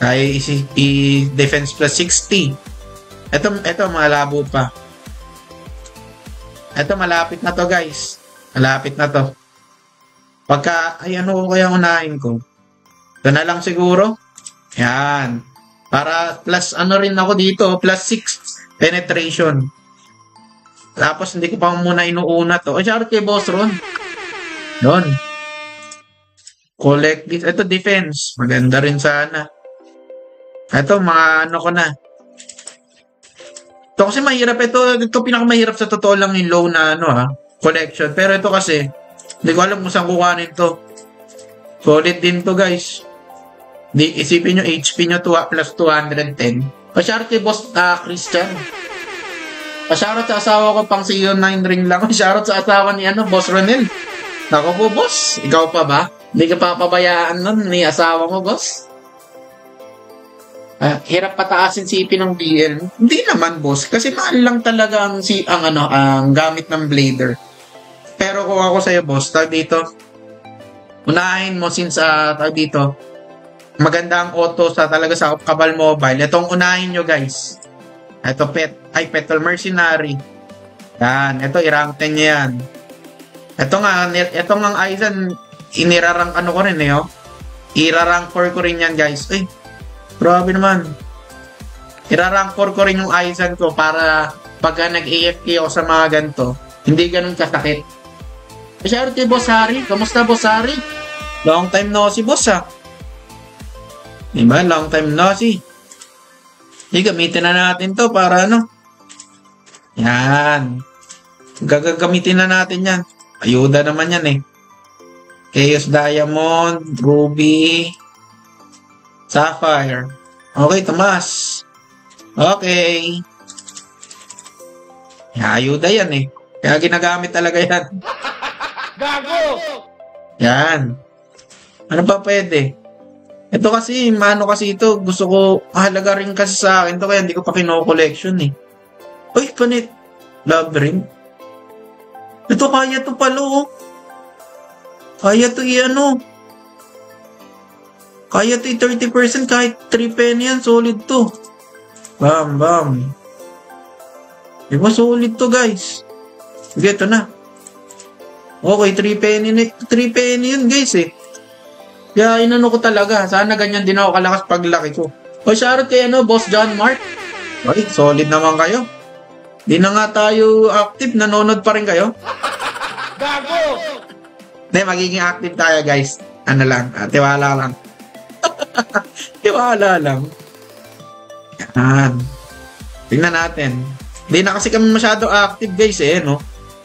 Kaya i-defense plus 60. Ito, malabo pa. Ito, malapit na to, guys. Malapit na to. Pagka, ano ko kaya unahin ko? Ito na lang siguro. Yan. Para plus, rin ako dito, plus 6 penetration. Tapos, hindi ko pa muna inuuna to. O, shoutout kay Boss Ron. Doon. Collect this. Ito, defense. Maganda rin sana. Ito, mga ko na. Ito kasi mahirap. Ito pinakamahirap sa totoo lang yung low na collection. Pero ito kasi, hindi ko alam kung saan kukuhanin to. Solid din to, guys. Isipin nyo, HP nyo plus 210. Pasyarot kay Boss Christian. Pasyarot sa asawa ko pang CO9 ring lang. Pasyarot sa asawa ni Boss Ronel. Nako po, boss. Ikaw pa ba? Hindi ka papabayaan nun ni asawa mo, boss? Hirap pataasin si IP ng BL. Hindi naman, boss. Kasi mahal lang talaga ang gamit ng blader. Pero kung ako sa'yo, boss, dito, unahin mo since dito, maganda ang auto talaga sa Kabal Mobile. Itong unahin nyo, guys. Ito, Petal Mercenary. Yan. Ito, i-rank 10 nyo yan. Ito nga Aizen, inirarank ko rin eh, Irarank 4 ko rin yan, guys. Ay, grabe naman. Irarank 4 ko rin yung Aizen ko para pagka nag-AFK ako sa mga ganito, hindi ganun kasakit. Shoutout kay Boss Harry. Kamusta, Boss Harry? Long time no si boss, Diba? Long time no si. Gamitin na natin to para Yan. Gagamitin na natin yan. Ayuda naman yan eh. Chaos Diamond, Ruby, Sapphire. Okay, Tomas. Okay. Ayuda yan eh. Kaya ginagamit talaga yan. Gago! Yan. Ano pa pwede? Ito kasi, kasi ito, gusto ko, mahalaga rin kasi sa akin to, kaya hindi ko pa kino-collection eh. Uy, panit. Love ring. Ito, kaya to pala, Kaya to Kaya to 30% kahit 3 penny yan, solid to. Bam, bam. Diba, solid to, guys. Sige, ito na. Okay, 3 penny yun, guys eh. Kaya ko talaga. Sana ganyan din ako kalakas paglaki ko. O, shoutout kay Boss John Mark. Okay, solid naman kayo. Di na nga tayo active. Nanonood pa rin kayo. Gago! Hindi, magiging active tayo, guys. Tiwala lang. Tiwala lang. Yan. Tingnan natin. Hindi na kasi kami masyado active, guys,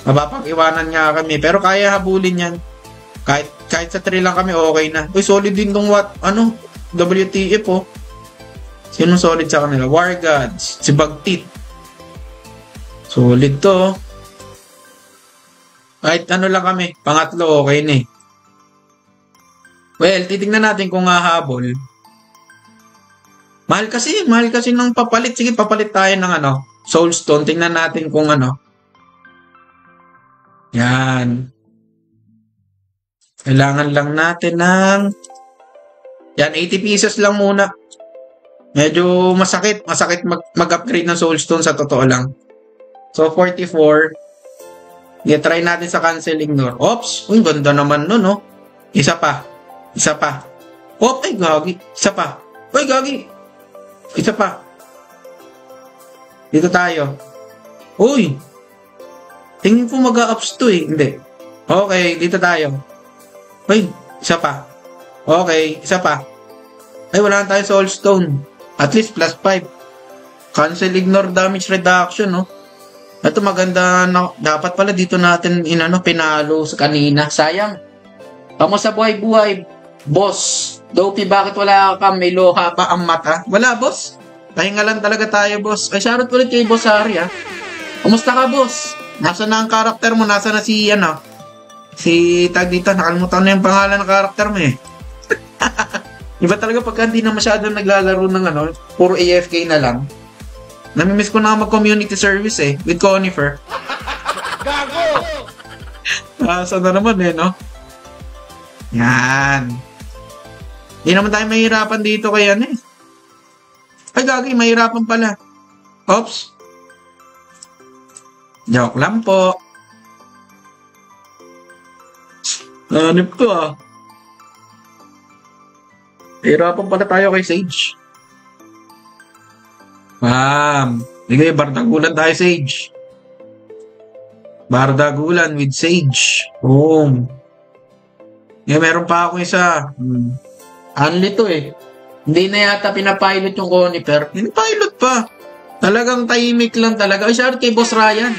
Mapapag-iwanan nga kami. Pero kaya habulin yan. Kahit Kahit sa 3 lang kami, okay na. Uy, solid din tong WTF, oh. Sino solid sa kanila? War Gods. Si Bagtit. Solid to, oh. Kahit ano lang kami, pangatlo, okay na eh. Well, titignan natin kung hahabol. Mahal kasi ng papalit. Sige, papalit tayo ng Soulstone. Tingnan natin kung Yan. Kailangan lang natin ng... Yan, 80 pieces lang muna. Medyo masakit mag-upgrade ng Soulstone sa totoo lang. So, 44. Try natin sa cancel ignore. Oops! Uy, ganda naman nun, no? Isa pa. Ay, gagi. Isa pa. Uy, gagi. Isa pa. Dito tayo. Uy! Tingin ko mag-ups to eh. Hindi. Okay, dito tayo. Uy, isa pa. Okay, isa pa. Ay, wala na tayo Soulstone. At least plus 5. Cancel ignore damage reduction, no? Ito maganda na, dapat pala dito natin pinalo sa kanina. Sayang. Kamusta buhay-buhay, boss? Dopey, bakit wala ka? May loha ba ang mata? Wala, boss. Pahinga lang talaga tayo, boss. Ay, shoutout ulit kay Boss Harry, ha? Kumusta ka, boss? Nasa na ang karakter mo? Nasa na si, si tag dito. Nakalimutan na yung pangalan ng karakter mo, eh. Iba talaga pagka hindi na masyadong naglalaro ng puro AFK na lang. Namimiss ko na mag-community service eh, with Conifer. Gago! Saan na naman eh, no? Yan. Hindi naman tayo mahirapan dito kaya eh. Ay, gagi, mahirapan pala. Oops. Joke lang po. Nanip ko ah. Mahirapan pala tayo kay Sage. Bam! Sige, bardagulan tayo, Sage. Bardagulan with Sage. Boom. Meron pa ako isa. Only to eh. Hindi na yata pinapilot yung Conifer. Pinapilot pa. Talagang tahimik lang talaga. Ay, shout kay Boss Ryan.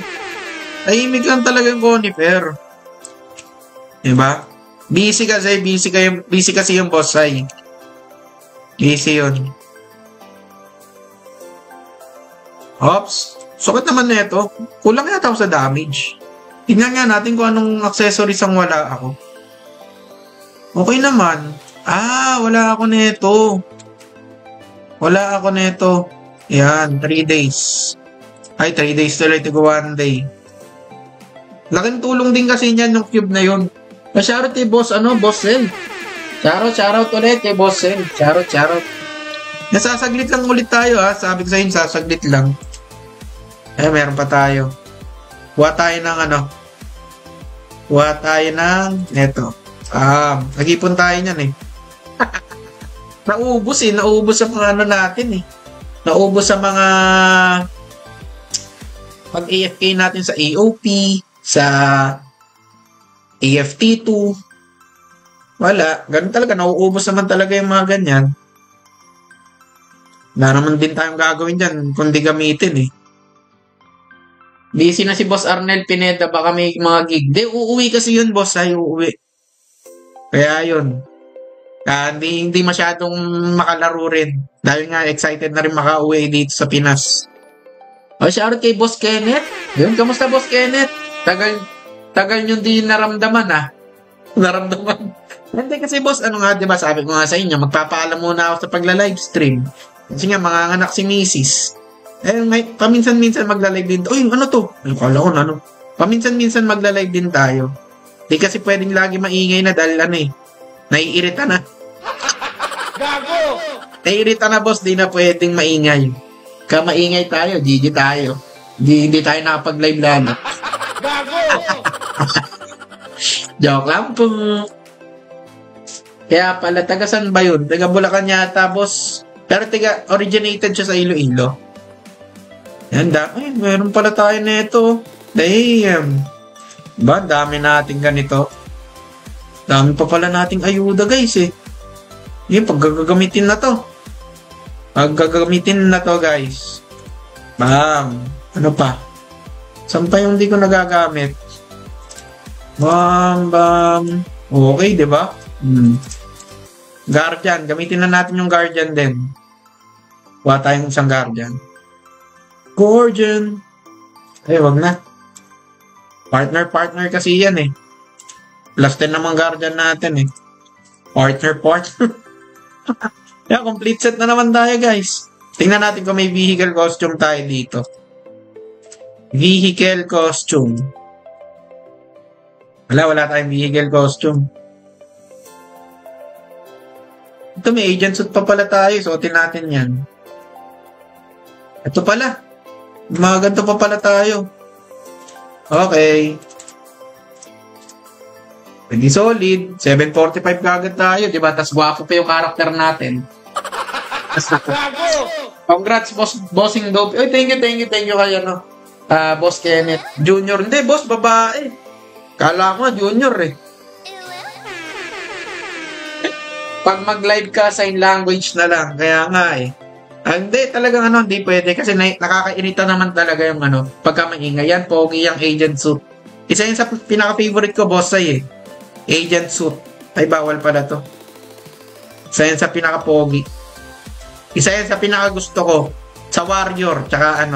Tahimik lang talaga yung Conifer. Diba? Busy kasi yung Boss Ray. Busy yun. Ops, sukat naman na ito. Kulang yata ako sa damage. Tingnan nga natin kung anong accessories ang wala ako. Okay naman. Wala ako nito. Wala ako nito. Yan, 3 days. Ay, 3 days tuloy. Tigo 1 day. Laking tulong din kasi niyan yung cube na yun. Shoutout kay Boss, Boss Sel. Shoutout ulit kay Boss Sel. Shoutout. Nasasaglit lang ulit tayo ha. Sabi ko sa inyo, sasaglit lang. Meron pa tayo. Buha tayo ng eto. Nag-ipon tayo niyan eh. Naubos sa mga natin eh. Naubos sa mga pag-AFK natin sa AOP, sa AFT2. Wala. Ganun talaga. Nauubos naman talaga yung mga ganyan. Wala naman din tayong gagawin dyan kundi gamitin eh. Busy na si Boss Arnel Pineda. Baka may mga gig. Uuwi kasi yun, boss. Uuwi. Kaya yun. Hindi masyadong makalaro rin. Dahil nga excited na rin makauwi dito sa Pinas. Shoutout kay Boss Kenneth. Yun, kamusta Boss Kenneth? Tagal nyo din naramdaman Naramdaman. Hindi kasi boss, diba sabi ko nga sa inyo, magpapaalam muna ako sa pagla-livestream. Kasi nga, mga anak si Mrs. Paminsan-minsan magla-live din. Uy, to? Kala ko paminsan-minsan magla-live din tayo. Di kasi pwedeng lagi maingay na dahil naiirita na. Gago! Naiirita na boss, di na pwedeng maingay. Maingay tayo, GG tayo. Hindi tayo nakapag-live lang. Gago! Joke lang po. Kaya pala, taga-san ba yun? Taga Bulacan yata, boss. Pero originated siya sa Iloilo. Yan, meron pala tayo nito. Damn. Diba, dami natin ganito. Dami pa pala nating ayuda, guys, eh. Yung paggagamitin na to. Paggagamitin na to, guys. Bam. Ano pa? Saan pa yung hindi ko nagagamit? Bam. Okay, di ba? Guardian. Gamitin na natin yung Guardian din. Kuha tayong isang Guardian. Guardian. Ay, wag na. Partner kasi yan eh. Plus 10 naman Guardian natin eh. Partner. Yeah, complete set na naman tayo guys. Tingnan natin kung may vehicle costume tayo dito. Vehicle costume. Wala tayong vehicle costume. Ito, may agent suit pa pala tayo. Suotin natin yan. Ito pala. Mga ganito pa pala tayo. Okay. Pwede solid. 745 kagad tayo, di ba? Tapos guwapo pa yung karakter natin. Gago! Congrats, bossing dope. Oy, thank you kayo, no? Boss Kenneth. Junior. Hindi, boss, babae. Kala ko junior eh. Pag mag-live ka, sign language na lang. Kaya nga eh. Hindi, talagang hindi pwede. Kasi nakakairita naman talaga yung pagka maingay. Yan, pogi yung agent suit. Isa yun sa pinaka-favorite ko, boss ay eh. Agent suit. Ay, bawal pala to. Isa yun sa pinaka-pogi. Isa yan sa pinaka-gusto ko. Sa Warrior, tsaka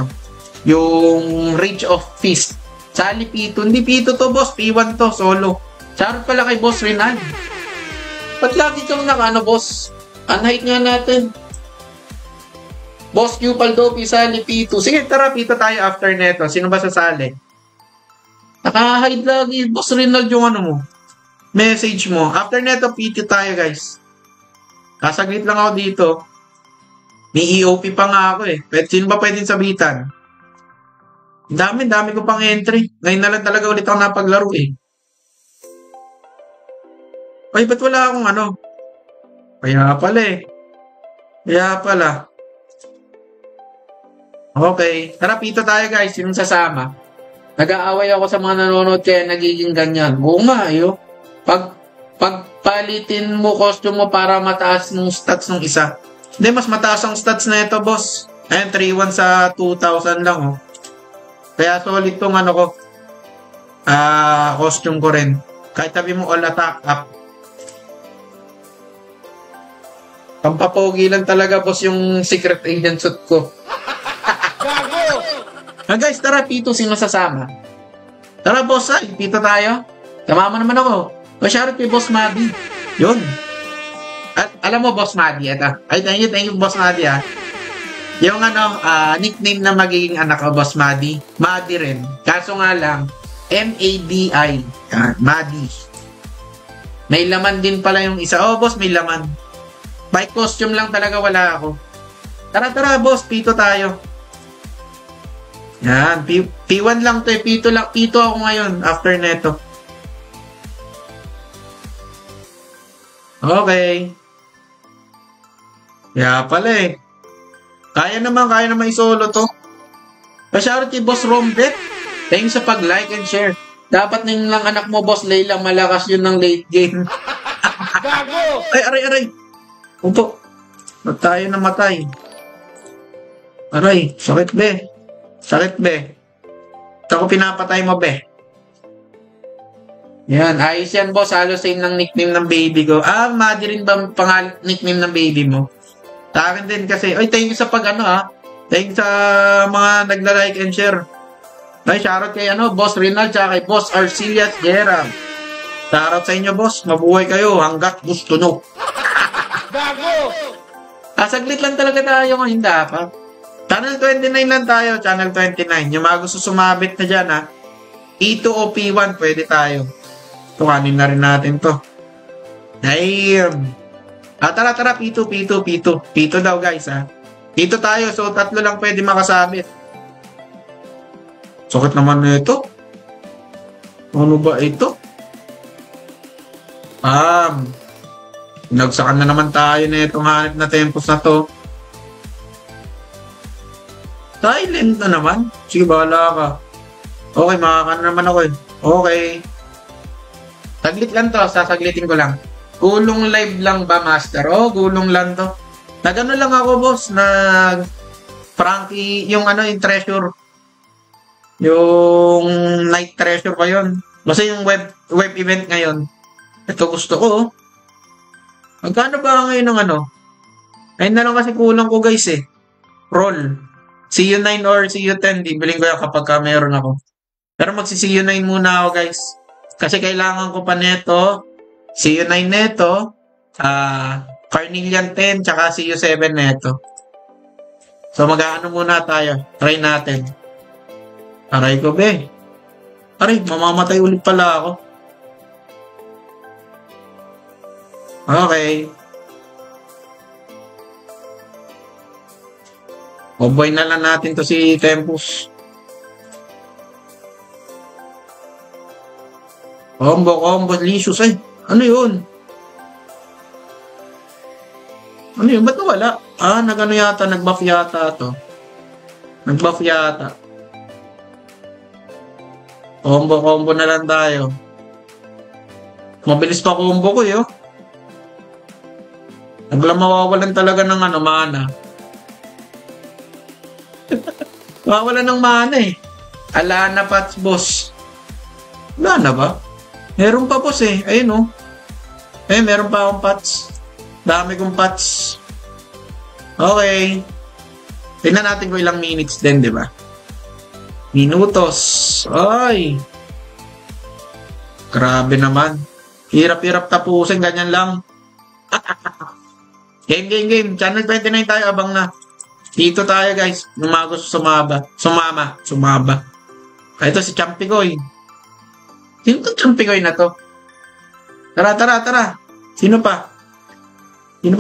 yung Reach of Fist. Sa Pito. Hindi Pito to, boss. P1 to, solo. Charot pala kay Boss Renan. Ba't lagi kang boss? Unhide nga natin. Boss Q, Paldopi, sali, Pito. Sige, tara, Pito tayo after neto. Sino ba sasali? Naka-hide lagi. Boss Renan yung mo. Message mo. After neto, Pito tayo, guys. Kasaglit lang ako dito. May EOP pa nga ako eh. Sino ba pwedeng sabitan? Dami ko pang entry. Ngayon na lang talaga ulit ako napaglaro eh. Ay, ba't wala akong Kaya pala eh. Kaya pala. Okay. Tara, Pito tayo guys. Sinong sasama? Nag-aaway ako sa mga nanonood kaya nagiging ganyan. Oo nga, ayo. Pagpalitin mo costume mo para mataas ng stats ng isa. Hindi, mas mataas ang stats na ito, boss. Ayan, 3-1 sa 2,000 lang, oh. Kaya solid tong costume ko rin. Kahit sabi mo all attack up. Pampapogi lang talaga, boss, yung secret agent suit ko. Gago! Guys, tara, Pito, sino sasama? Tara, boss, Pito tayo. Tamama naman ako. Masyarot kay Boss Madi. Yun. At alam mo, Boss Madi, ay, thank you, Boss Madi, ha. Yung nickname na magiging anak ko, Boss Madi. Madi rin. Kaso nga lang, M-A-D-I. Madi. May laman din pala yung isa. Oh, boss, may laman. Bike costume lang talaga wala ako. Tara, boss. Pito tayo. Yan. P1 lang to eh. Pito ako ngayon after neto. Okay. Kaya pala eh. Kaya naman isolo to. Shoutout kay Boss Rombet. Thanks sa pag-like and share. Dapat nang lang anak mo, Boss Layla, malakas yun ng late game. Gago! Ay, aray. Umpo. Tayo na matay. Aray, sakit be. Ako pinapatay mo be. Yan, ayos yan, boss. Halos same ng nickname ng baby ko. Madi rin ba nickname ng baby mo? Sa akin din kasi. Ay, thank you sa Thank you sa mga nagla-like and share. Ay, shoutout kay Boss Rinal, tsaka kay Boss Arcelias Gerald. Shoutout sa inyo, boss. Mabuhay kayo hanggat gusto nyo. Gago! Saglit lang talaga tayo ngayon dapat. Channel 29 lang tayo, Channel 29. Yung mga gusto sumabit na dyan, E2 o P1, pwede tayo. Tukanin na rin natin to. Damn. Tara, P2. P2 daw, guys, Dito tayo, so 3 lang pwede makasabit. Sakit naman na ito. Ano ba ito? Nagsakan na naman tayo na itong hanip na tempos na to. Silent na naman. Sige, bahala ka. Okay, makakano naman ako eh. Okay. Saglit lang to, sasaglitin ko lang. Gulong live lang ba, master? Gulong lang to. Nagano lang ako, boss, Frankie, yung yung treasure. Yung night treasure pa yun. Basta yung web event ngayon. Ito gusto ko, oh. Magkano ba ngayon ng ano? Ayun na lang kasi kulang ko, guys, eh. Roll. CU9 or CU10, bibiling ko yan kapag meron ako. Pero magsi-CU9 muna ako, guys. Kasi kailangan ko pa neto, CU9 neto, Carnelian 10, tsaka CU7 neto. So, mag-ano muna tayo. Try natin. Aray ko, be. Aray, mamamatay ulit pala ako. Okay. Comboy na lang natin to si Tempus. Combo, Licious. Ay, ano yun? Ano yun? Ba't wala? Nag-ano yata, nag-buff yata to. Nag-buff yata. Combo na lang tayo. Mabilis pa combo ko yun. Naglang mawawalan talaga ng ano, mana. Mawawalan ng mana eh. Ala na pats, boss. Wala na ba? Meron pa, boss eh. Ayun oh. Meron pa akong pats. Dami kong pats. Okay. Tingnan natin kung ilang minutes din, di ba? Minutos. Ay. Grabe naman. Hirap-hirap tapusin. Ganyan lang. Game. Channel 29 tayo. Abang na. Dito tayo, guys. Numagos sumama. Ito si Champigoy. Sino itong Champigoy na to? Tara. Sino pa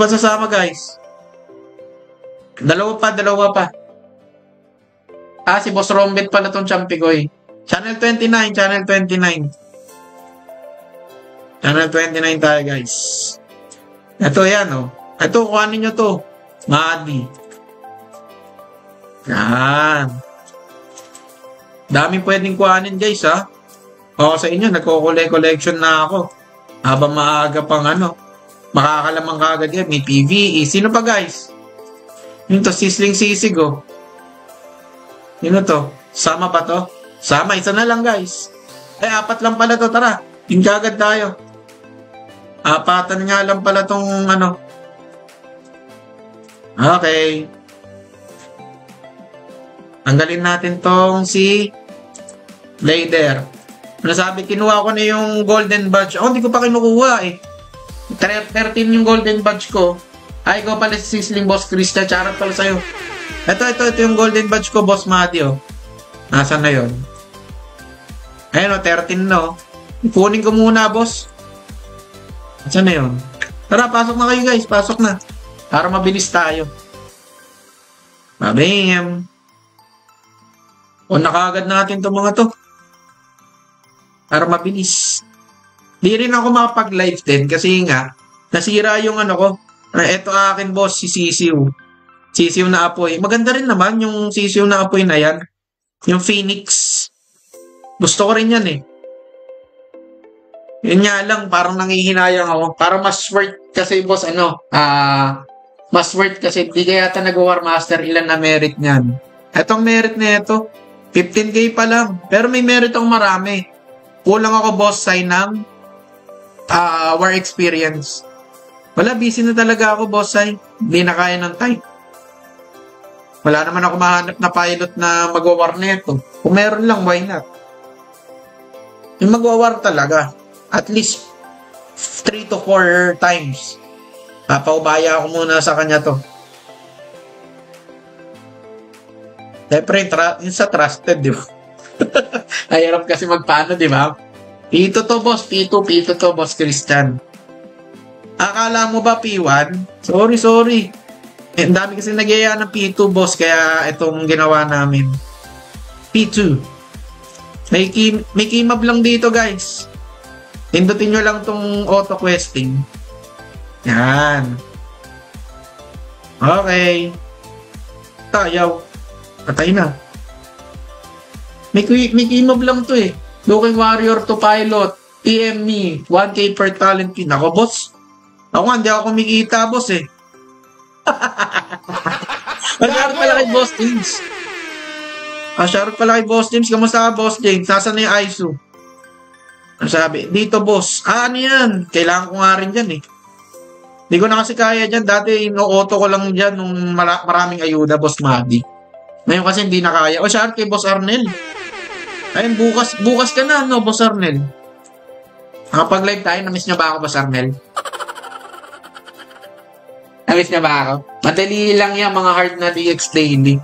sasama, guys? Dalawa pa. Si Boss Rombet pala tong Champigoy. Channel 29 tayo, guys. Ito yan, oh. Ito, kuhanin nyo to. Madi. Yan. Daming pwedeng kuhanin, guys, ha. Sa inyo, nagko-collection na ako. Habang maaga pang makakalamang kagad yan. May PVE. Sino pa, guys? Yun to, Sisling Sisig, oh. Yun to. Sama pa to? Sama, isa na lang, guys. 4 lang pala to. Tara, yung kagad tayo. 4 nga lang pala tong Okay. Tanggalin natin tong si Lader. Nasabi, kinuha ko na yung golden badge. Hindi ko pa kinukuha eh. 13 yung golden badge ko. Ikaw pala si Sisling Boss Krista. Charot pala sa'yo. Ito yung golden badge ko, Boss Mati, oh. Nasaan na yun? Ayun, 13 no. Kunin ko muna, boss. Nasaan na yun? Tara, pasok na kayo, guys. Pasok na. Para mabilis tayo. Mabim. Nakagad natin itong mga to. Para mabilis. Di rin ako makapag-live din kasi nga, nasira yung ko. Ito akin, boss, si Sisiw. Sisiw na apoy. Maganda rin naman yung Sisiw na apoy na yan. Yung Phoenix. Gusto ko rin yan eh. Yun nga lang, parang nangihinayang ako. Para mas worth kasi, boss, mas worth kasi di kaya yata nag-War Master, ilan na merit niyan. Etong merit na ito, 15k pa lang. Pero may merit akong marami. Kulang ako, boss, sign ng war experience. Wala, busy na talaga ako, boss, sign. Hindi na kaya ng type. Wala naman ako mahanap na pilot na mag-war na ito. Kung meron lang, why not? Yung mag-war talaga. At least 3 to 4 times. Papaubaya ako muna sa kanya to. Siyempre, yung sa trusted, di ba? Ayarap kasi magpaano, di ba? P2 to, boss. P2 to, boss Christian. Akala mo ba P1? Sorry. Ang dami kasi nagyaya ng P2, boss. Kaya itong ginawa namin. P2. May keymap lang dito, guys. Pindutin nyo lang tong auto-questing. Yan. Okay. Tayaw. Patay na. May keymap lang to eh. Looking Warrior to Pilot. PM me. 1k per talent pin. Ako, boss. Ako nga, hindi ako kumikita, boss eh. Shoutout pala kay Boss James. Shoutout pala kay Boss James. Kamusta ka, Boss James? Nasaan na yung ISU? Sabi, dito boss. Ano yan? Kailangan ko nga rin dyan eh. Hindi ko na kasi kaya dyan. Dati ino-auto ko lang dyan nung maraming ayuda, boss Mabi. Ngayon kasi hindi na kaya. O siya kay boss Arnel. Ayun, bukas ka na, no, boss Arnel? Nakapag-live tayo, na-miss niya ba ako, boss Arnel? Na-miss niya ba ako? Madali lang yan, mga hard na DX daily.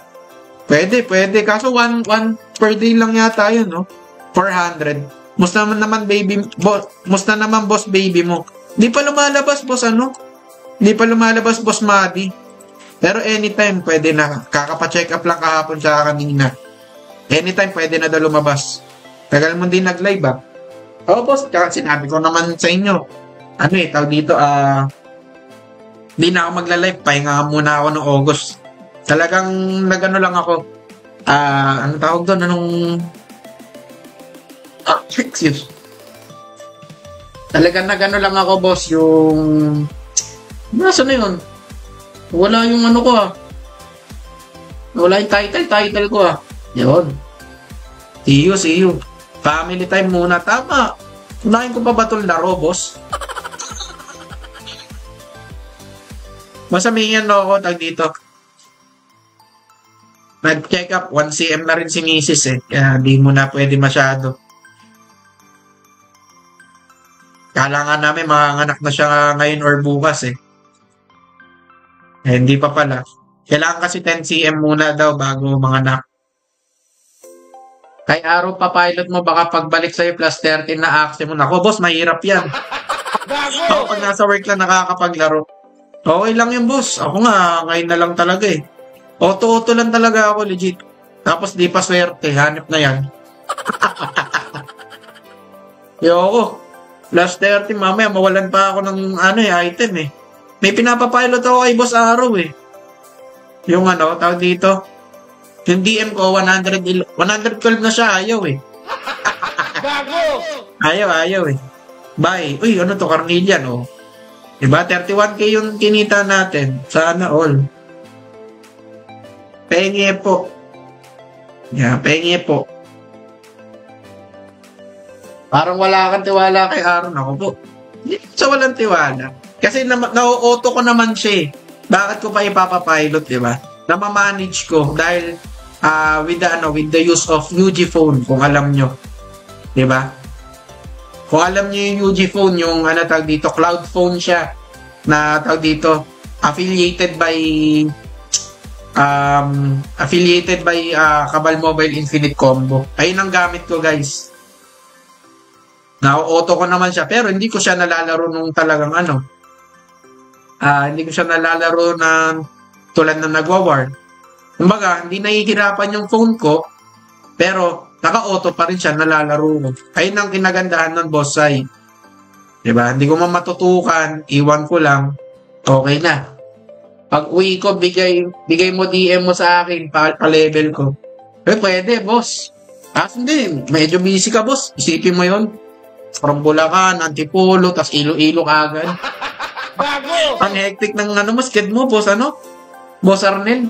Pwede. Kaso one per day lang yata yun, no? 400. Musta naman boss baby mo. Di pa lumalabas boss Di pa lumalabas boss Madi. Pero anytime pwede na. Kakapa-check up lang kahapon sa kanina. Anytime pwede na daw lumabas. Tagal mo din nag-live ba? Oo boss, kaya sinabi ko naman sa inyo. Tawag dito di na ako magla-live. Pahinga muna ako noong August. Talagang nagano lang ako. Ano tawag doon? Excuse. Talagang nagano lang ako, boss, yung... Nasa na yun? Wala yung ano ko, Wala yung title ko, Yun. See you. Family time muna. Tama. Unahin ko pa ba itong laro, boss? Masamihan ako, tag dito. Nag-check up, 1 cm na rin si Mrs. Kaya di mo na pwede masyado. Kailangan namin manganak na siya ngayon or bukas hindi pa pala. Kailangan kasi 10 cm muna daw bago manganak. Kay araw pa pilot mo, baka pagbalik sa'yo plus 13 na axe mo. Nako boss, mahirap yan. Ako pag nasa work lang nakakapaglaro. Okay lang yun boss. Ako nga, ngayon na lang talaga Auto lang talaga ako legit. Tapos di pa swerte, hanip na yan. Yoko. Plus 30, mamaya mawalan pa ako ng item May pinapapilot ako kay Boss Araw Yung tawag dito. Yung DM ko, 112 na siya, ayaw Gago! Ayaw Bye. Uy, ano to, Carnelian Diba? 31k yung kinita natin. Sana all. Penge po. Penge po. Parang wala kang tiwala kay Aaron. Ako po. Hindi sa walang tiwala. Kasi na-auto ko naman siya Bakit ko pa ipapapilot, di ba? Na-manage ko dahil with the use of UG phone, kung alam nyo. Di ba? Kung alam nyo yung UG phone, yung tawag dito, cloud phone siya na tawag dito, affiliated by Kabal Mobile Infinite Combo. Ayun ang gamit ko, guys. Na-auto ko naman siya, pero hindi ko siya nalalaro nung talagang hindi ko siya nalalaro na tulad na nagwa-war. Kumbaga, hindi nahihirapan yung phone ko, pero naka-auto pa rin siya, nalalaro ko. Ayun ang kinagandahan ng boss Sai. Diba? Hindi ko matutukan, iwan ko lang, okay na. Pag uwi ko, bigay mo DM mo sa akin, pa-level ko. Pwede, boss. Hindi, medyo busy ka, boss. Isipin mo yon. From Bulacan, Antipolo, tas Iloilo kagad. Bago! Ang hectic ng sked mo, boss, Boss Arnel.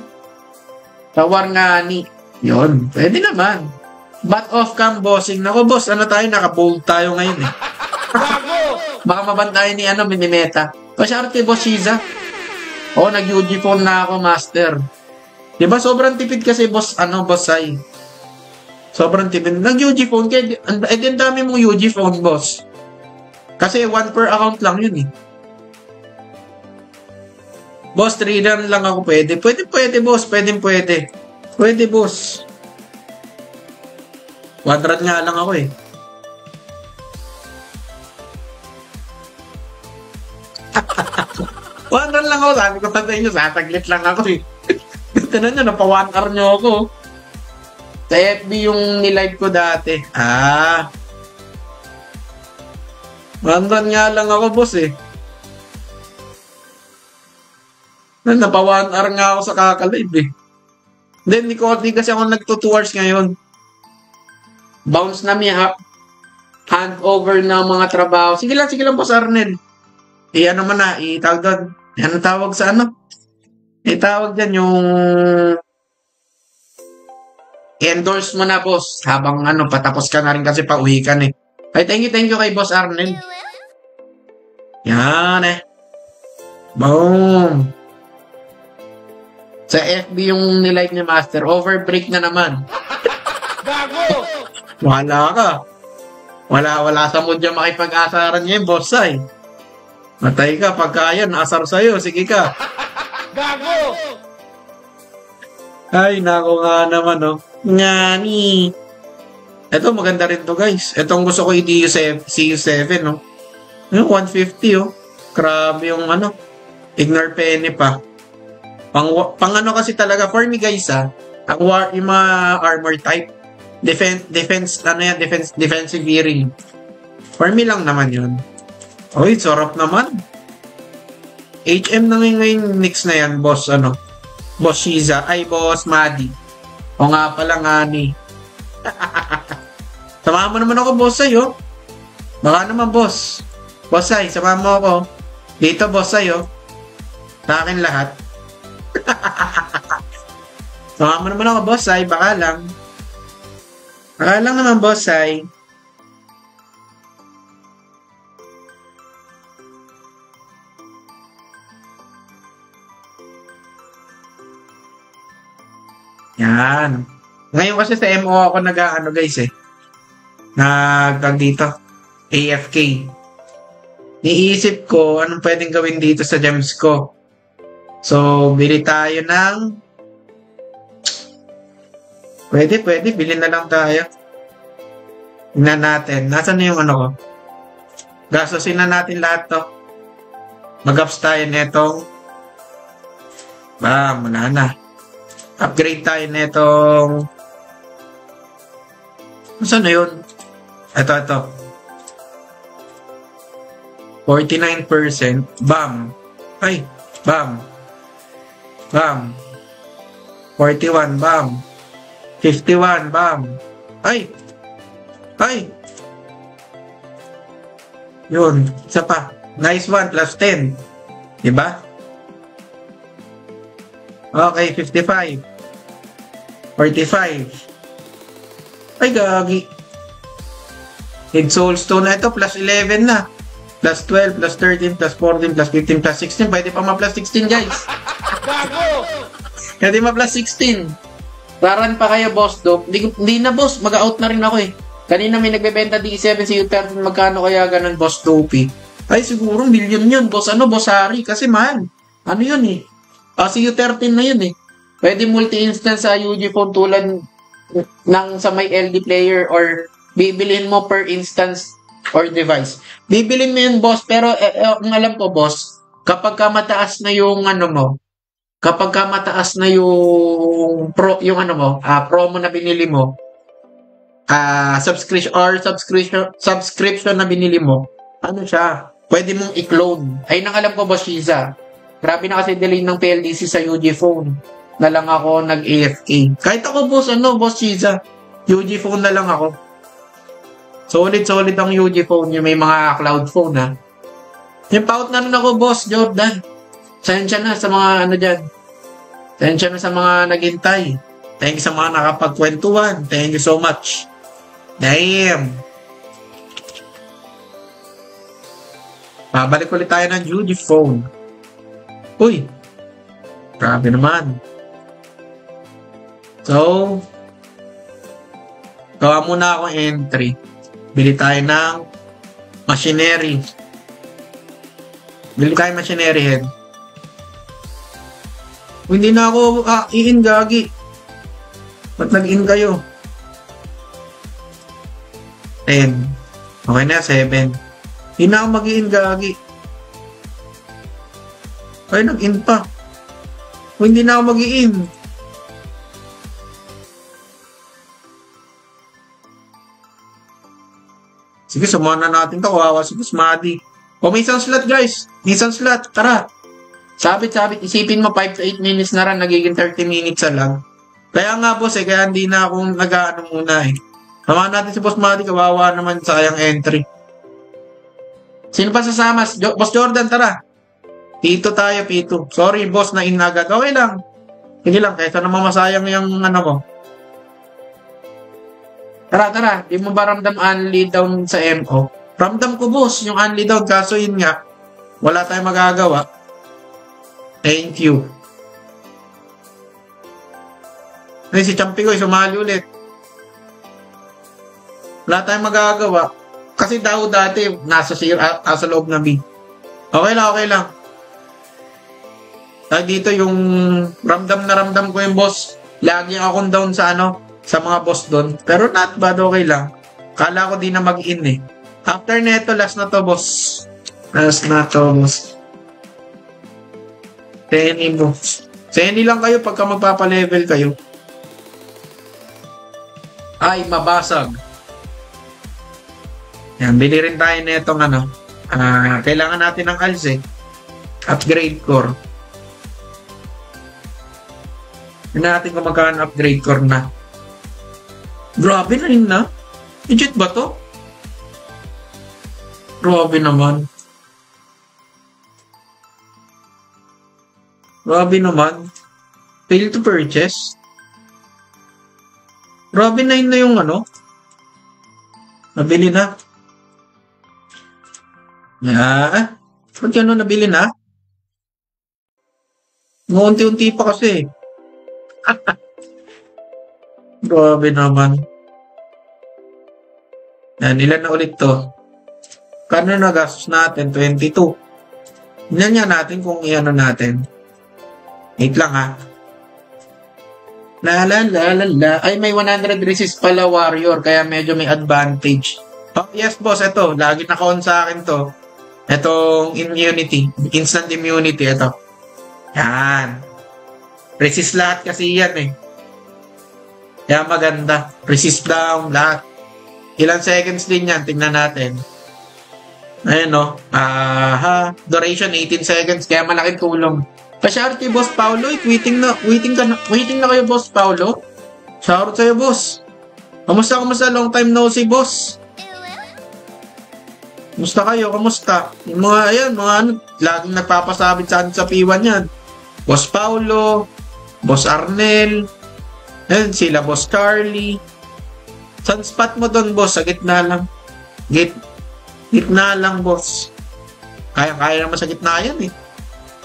Tawar nga ni. Yun, pwede naman. But off cam bossing. Nako, boss, tayo, naka-bold tayo ngayon Bago! Baka mabantayan ni Minimeta. Pasyarte, boss Shiza. Nag-UG phone na ako, master. Diba, sobrang tipid kasi, boss Sai. Sobrang tipid. Nag-UG phone, kaya, din dami mong UG phone, boss. Kasi 1 per account lang yun Boss, 3 run lang ako pwede. Pwede, boss. Pwede, boss. 1 run nga lang ako One run lang ako. Sabi ko sa inyo, sasaglit lang ako Tinan nyo, napa-1 hour nyo ako. Sa FB yung nilive ko dati. One run nga lang ako, boss Napa 1 hour nga ako sa kakalive Then, hindi kasi ako nagto 2 hours ngayon. Bounce na hand over ng mga trabaho. Sige lang, Boss Arnel. Itawag doon. Ano tawag sa Itawag dyan yung endorse mo na, boss. Habang patapos ka na rin kasi pauwi ka Ay, thank you kay Boss Arnel. Yan eh. Boom. Sa FB yung nilike ni Master. Overbreak na naman. Gago! Wala ka. Wala sa mood niya makipag-asaran niya yung boss ay. Matay ka, pagka yan, asar sa'yo. Sige ka. Gago! Ay, nako nga naman, oh. Ngani. Ito, maganda rin to, guys. Itong gusto ko CU7, no? Yung 150, oh. Grabe yung, Ignore Penny pa. Pang ano kasi talaga, for me, guys, yung mga armor type, defensive hearing. For me lang naman yun. Oy, sarap naman. HM na ngayon next na yan, boss, Boss Shiza, ay, Boss Madi. O nga pala, Ngani. Samahan mo naman ako, boss, sa'yo. Baka naman, boss. Boss, ay, samahan mo ako. Dito, boss, sa'yo. Sa akin lahat. Samahan mo naman ako, boss, ay, baka lang. Baka lang naman, boss, ay. Yan. Ngayon kasi sa MO ako guys dito. AFK. Niisip ko anong pwedeng gawin dito sa gems ko. So, bili tayo ng Pwede, bilhin na lang tayo. Tingnan natin. Nasaan na yung ko? Gastusin na natin lahat to. Mag-ups tayo netong wala na. Upgrade tayo netong saan na yun? Ito. 49%. Bam. Ay, bam. 41, bam. 51, bam. Ay. Yun, isa pa. Nice one, plus 10. Diba? Okay, 55. 45. Ay, gagi. Hid Soulstone na ito, plus 11 na. Plus 12, plus 13, plus 14, plus 15, plus 16. Pwede pa ma-plus 16, guys. Gago! Pwede ma-plus 16. Raran pa kayo, boss, Dop. Hindi na, boss. Mag-out na rin ako eh. Kanina may nagbebenta D7 CU13. Magkano kaya ganun, boss Dopey? Ay, siguro million yun, boss. Boss Harry? Kasi man. Ano yun eh? CU13 na yun eh. Pwede multi-instance sa UG phone tulad ng sa may LD player or bibilin mo per instance or device. Bibilin mo yun, boss. Pero ang alam ko, boss, kapag ka mataas na yung promo na binili mo, subscription na binili mo, pwede mong i-clone. Ayun ang alam ko, boss Shiza. Grabe na kasi delay ng PLDC sa UG phone. Na lang ako nag-AFK. Kahit ako, boss, boss Shiza. UG phone na lang ako. Solid ang UG phone. Yung may mga cloud phone, ha. Yung paut na rin ako, boss Jordan. Sensya na sa mga dyan. Sensya na sa mga naghintay. Thank you sa mga nakapagkwentuhan. Thank you so much. Damn. Babalik ulit tayo ng UG phone. Uy. Grabe naman. So, gawa muna akong entry. Bili tayo ng machinery. Bili tayo machinery head. Hindi na ako i-in, gagi. Ba't nag-in kayo? 10. Okay na, 7. Hindi na ako mag-in, gagi. Ay, nag-in pa. Hindi na ako mag-in. Sige, sumuhan na natin ito. Kawawa si Boss Madi. O, may isang slot, guys. May isang slot. Tara. Sabit. Isipin mo, 5 to 8 minutes na rin. Nagiging 30 minutes na lang. Kaya nga, boss, kaya hindi na akong nag-ano muna eh. Samahan natin si Boss Madi. Kawawa naman, sayang entry. Sino pa sasama? Boss Jordan, tara. P2 tayo, P2. Sorry, boss, na inagad. Okay lang. Sige lang, kaysa naman masayang yung mo. Tara. Di mo ba ramdam unli down sa MO? Ramdam ko, boss, yung unli down. Kaso yun nga, wala tayong magagawa. Thank you. Ay, si Champi ko, sumali ulit. Wala tayong magagawa. Kasi daw dati, nasa loob na B. Okay lang. Dito yung ramdam na ramdam ko yung boss. Lagi akong down sa sa mga boss doon. Pero not bad, okay lang. Kala ko di na mag-in eh. After neto, last na to, boss. Tenny, boss. Tenny lang kayo pagka magpapalevel kayo. Ay, mabasag. Yan, bili rin tayo netong kailangan natin ng ALS eh. Upgrade core. Hindi natin kung magkano upgrade core na. Grabe na rin na. Legit ba to? Grabe naman. Fail to purchase. Grabe na yun na yung nabili na. Ba't gano'n nabili na? Unti-unti pa kasi. Grabe naman. Yan, ilan na ulit to? Kano na gastos natin? 22. Tingnan natin kung iano natin. Wait lang La. Ay, may 100 resist pala warrior, kaya medyo may advantage. Oh, yes boss, ito. Lagi naka-on sa akin to. Itong immunity. Instant immunity, ito. Yan. Resist lahat kasi yan eh. Kaya maganda. Resist down, lahat. Ilang seconds din yan, tingnan natin. Ayun duration 18 seconds, kaya malaking tulong. Pa-shout kay Boss Paulo, waiting na kayo, Boss Paulo. Shout sa'yo, boss. Kamusta? Long time no see, boss. Kamusta kayo? Kamusta? Yung mga laging nagpapasabit sa P1 yan. Boss Paulo, Boss Arnel, sila Boss Carly. Saan spot mo doon, boss? Sa gitna lang. Gitna lang, boss. Kaya naman sa gitna yan eh.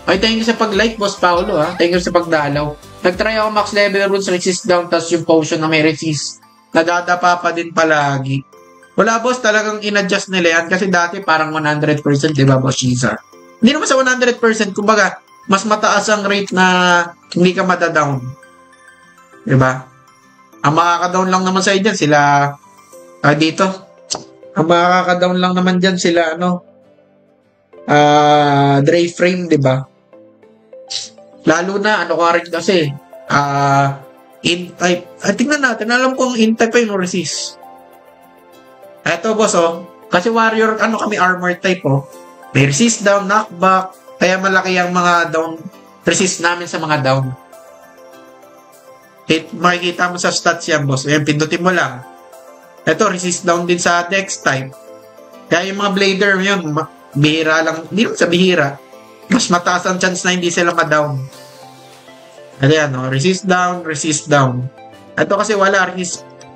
Ay, thank you sa pag-like, Boss Paulo, ha? Thank you sa pagdalaw. Nag-try ako max level runes, resist down, tas yung potion na may resist. Nadadapa pa din palagi. Wala, boss, talagang in-adjust nila yan kasi dati parang 100%, di ba, Boss Shiza? Hindi naman sa 100%, kumbaga, mas mataas ang rate na hindi ka madadown. Di ba? Ang makaka-down lang naman sa dyan, sila, dito. Ang makaka-down lang naman dyan, sila, Dre Frame, di ba? Lalo na, ka rin kasi, in-type. Tingnan natin, alam kong in-type pa yung resist. Eto, boss, kasi warrior, kami armor type, may resist down, knockback, kaya malaki ang mga down, resist namin sa mga down. Makikita mo sa stats yan, boss. Ayan, pindutin mo lang. Eto, resist down din sa dex type. Kaya yung mga blader, yun, bihira lang, hindi naman sa bihira. Mas mataas ang chance na hindi sila ma-down. Ayan, resist down. Ito kasi wala,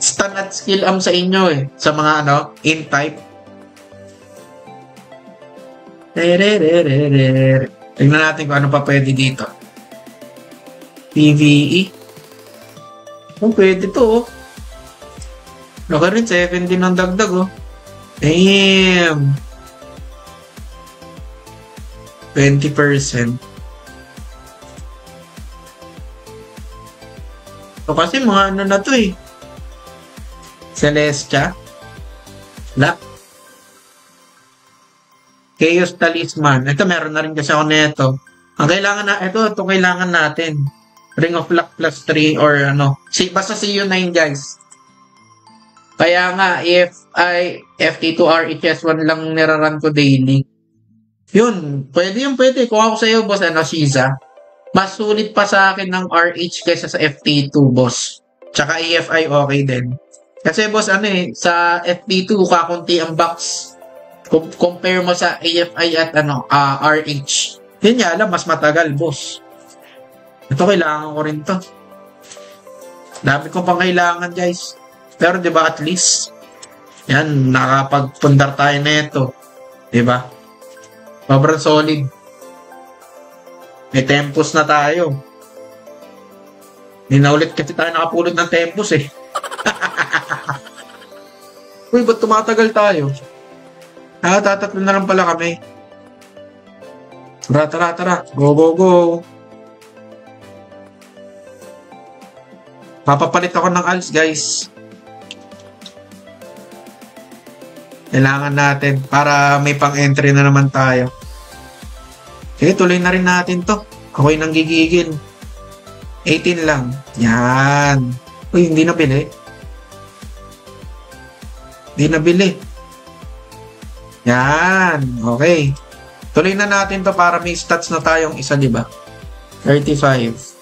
stun at skill sa inyo sa mga in type. Tingnan natin kung ano pa pwede dito. PvE. Kung pwede to, Laka rin, 7 din ang dagdag, Damn! 20%. So kasi mga na to Celestia. Chaos Talisman. Ito meron na rin kasi ako nito. Ang kailangan na, ito kailangan natin. Ring of Luck plus 3 or basta CU9 guys. Kaya nga, FT2R HS1 lang niraran ko daily. Yun, pwede. Kung ako sa'yo, boss, Shiza, mas sulit pa sa akin ng RH kaysa sa FT2, boss. Tsaka EFI okay din. Kasi, boss, sa FT2, kakunti ang box. Compare mo sa EFI at RH. Yun nga lang, mas matagal, boss. Ito, kailangan ko rin to. Dami ko pang kailangan, guys. Pero di ba at least, yan, nakapagpundar tayo na ito. Di ba? Sobrang solid. May tempos na tayo. Hindi na ulit kasi tayo nakapulot ng tempos eh. Uy, ba't tumatagal tayo? Tatatlo na lang pala kami. Tara. Go, go, go. Papapalit ako ng ALS, guys. Kailangan natin para may pang-entry na naman tayo. Sige, tuloy na rin natin to. Ako'y nanggigigil. 18 lang. Yan. Uy, hindi na bili. Hindi na bili. Yan. Okay. Tuloy na natin to para may stats na tayong isa, di ba? 35.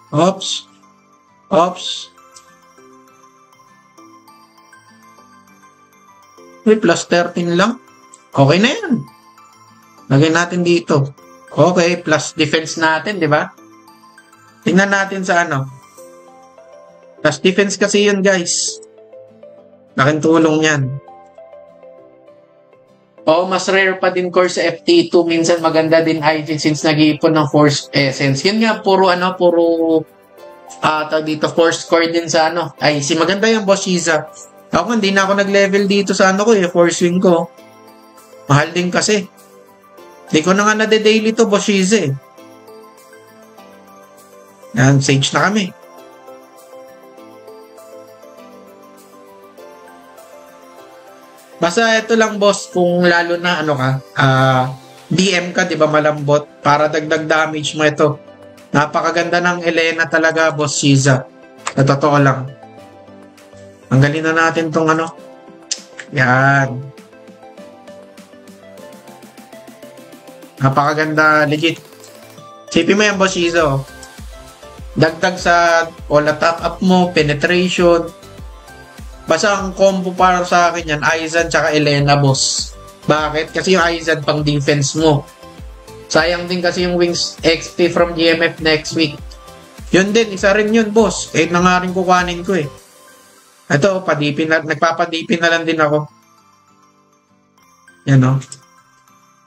Oops. Uy, plus 13 lang. Okay na yan. Lagay natin dito. Okay, plus defense natin, di ba? Tingnan natin sa ano. Plus defense kasi yun, guys. Laking tulong yan. Oh, mas rare pa din core sa FT2. Minsan maganda din hygiene since nag-iipon ng force essence. Yun nga, puro dito force core din sa ano. Ay, si maganda yung Boss Shiza. Ako, hindi na ako nag-level dito sa ano ko eh, force wing ko. Mahal din kasi. Hindi ko na nga nade-daily to, Boss Shiza eh. Yan, sage na kami. Basta ito lang, boss, kung lalo na ano ka, DM ka, di ba, malambot, para dagdag damage mo ito. Napakaganda ng Elena talaga, Boss Shiza. Sa totoo lang. Tanggalin na natin tong ano. Yan. Napakaganda, legit. Sipin mo yan, Boss Shiza, oh. Dagdag sa all attack up mo, penetration. Basta ang combo para sa akin yan, Aizen tsaka Elena, boss. Bakit? Kasi yung Aizen pang defense mo. Sayang din kasi yung Wings XP from GMF next week. Yun din, isa rin yun, boss. Eh, na nga rin kukuhanin ko eh. Ito, nagpapadipin na lang din ako. Yan, oh.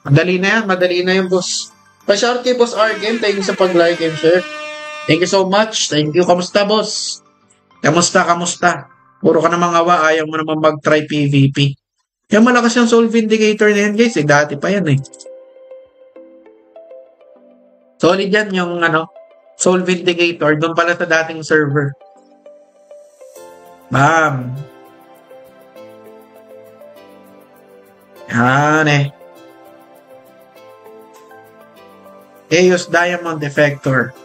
Madali na yan, boss. Pa-shout kay Boss R-Game. Thank you sa pag-like and share. Thank you so much. Thank you. Kamusta, boss? Kamusta? Puro ka namang awa, ayaw mo naman mag-try PvP. Kaya malakas yung Soul Vindicator na yan, guys. Dati pa yan, eh. Solid yan yung, Soul Vindicator. Doon pala sa dating server. Bam! Yan, eh. Eos Diamond Defector.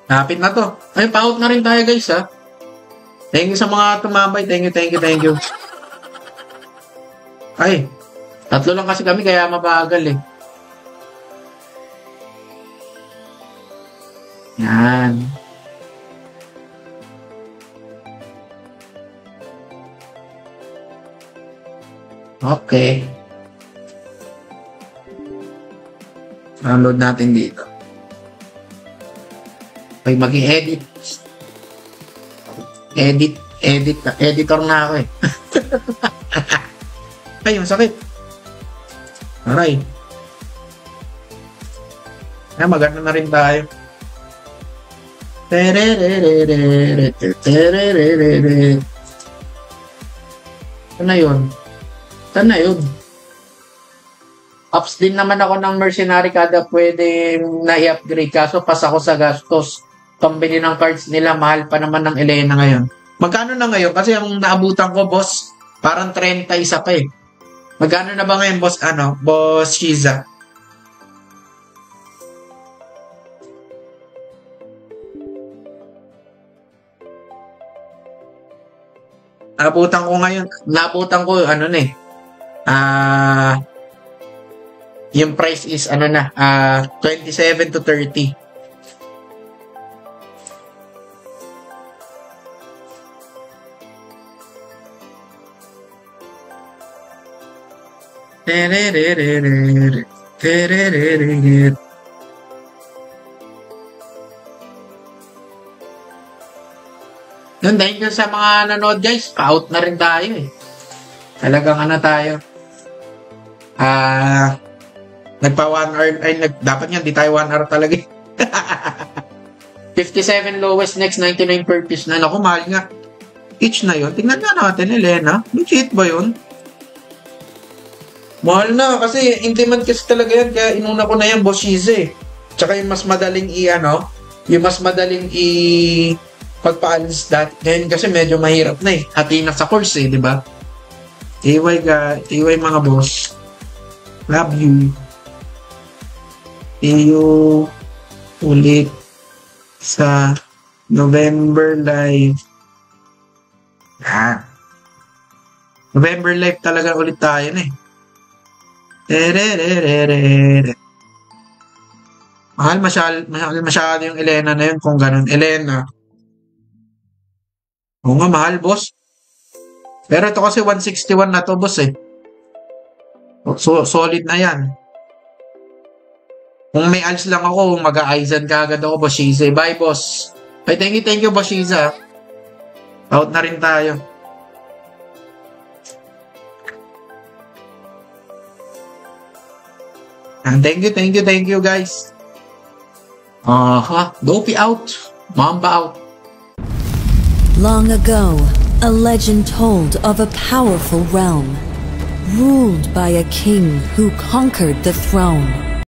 Napit na to. Ay, pa-out na rin tayo, guys, ha. Thank you sa mga tumambay. Thank you. Ay, 3 lang kasi kami, kaya mabagal, eh. Yan. Okay. Download natin dito. Okay, mag-i-edit. Editor na ako eh. Ay, masakit. Aray. Ay, maganda na rin tayo. Saan na yun? Ups din naman ako ng mercenary kada pwede na i-upgrade. Kaso pas ako sa gastos. Pambili ng cards nila, mahal pa naman ng Elena ngayon. Magkano na ngayon? Kasi ang naabutan ko, boss, parang 30 isa pa eh. Magkano na ba ngayon, boss, Boss Shiza? Naabutan ko, yung price is, 27 to 30. Yun, thank you sa mga nanood guys. Pa-out na rin tayo eh. Talagang ano tayo. Nagpa 1 hour. Dapat nga, di tayo 1 hour talaga. 57 lowest, next 99 per piece na. Naku, mahal nga. Each na yun. Tingnan nga natin, Elena. Legit ba yun? Mahal na kasi in-demand kasi talaga yan. Kaya inuna ko na yan, Boss Shize eh. Tsaka yung mas madaling yung mas madaling pagpaalis dati. Ngayon kasi medyo mahirap na eh. Hati na sa course eh, di ba? TY mga boss. Love you. See you ulit sa November live. November live talaga ulit tayo na eh. Mahal masyado yung Elena na yun kung ganun. Elena. Oo nga, mahal, boss. Pero ito kasi 161 na to, boss eh. So, solid na yan. Kung may ALS lang ako, mag-a-Aizen ka agad ako, Boss Shize. Bye, boss. Ay, thank you, Boss Shize. Out na rin tayo. Thank you, guys. Dopey out. Mamba out. Long ago, a legend told of a powerful realm, ruled by a king who conquered the throne.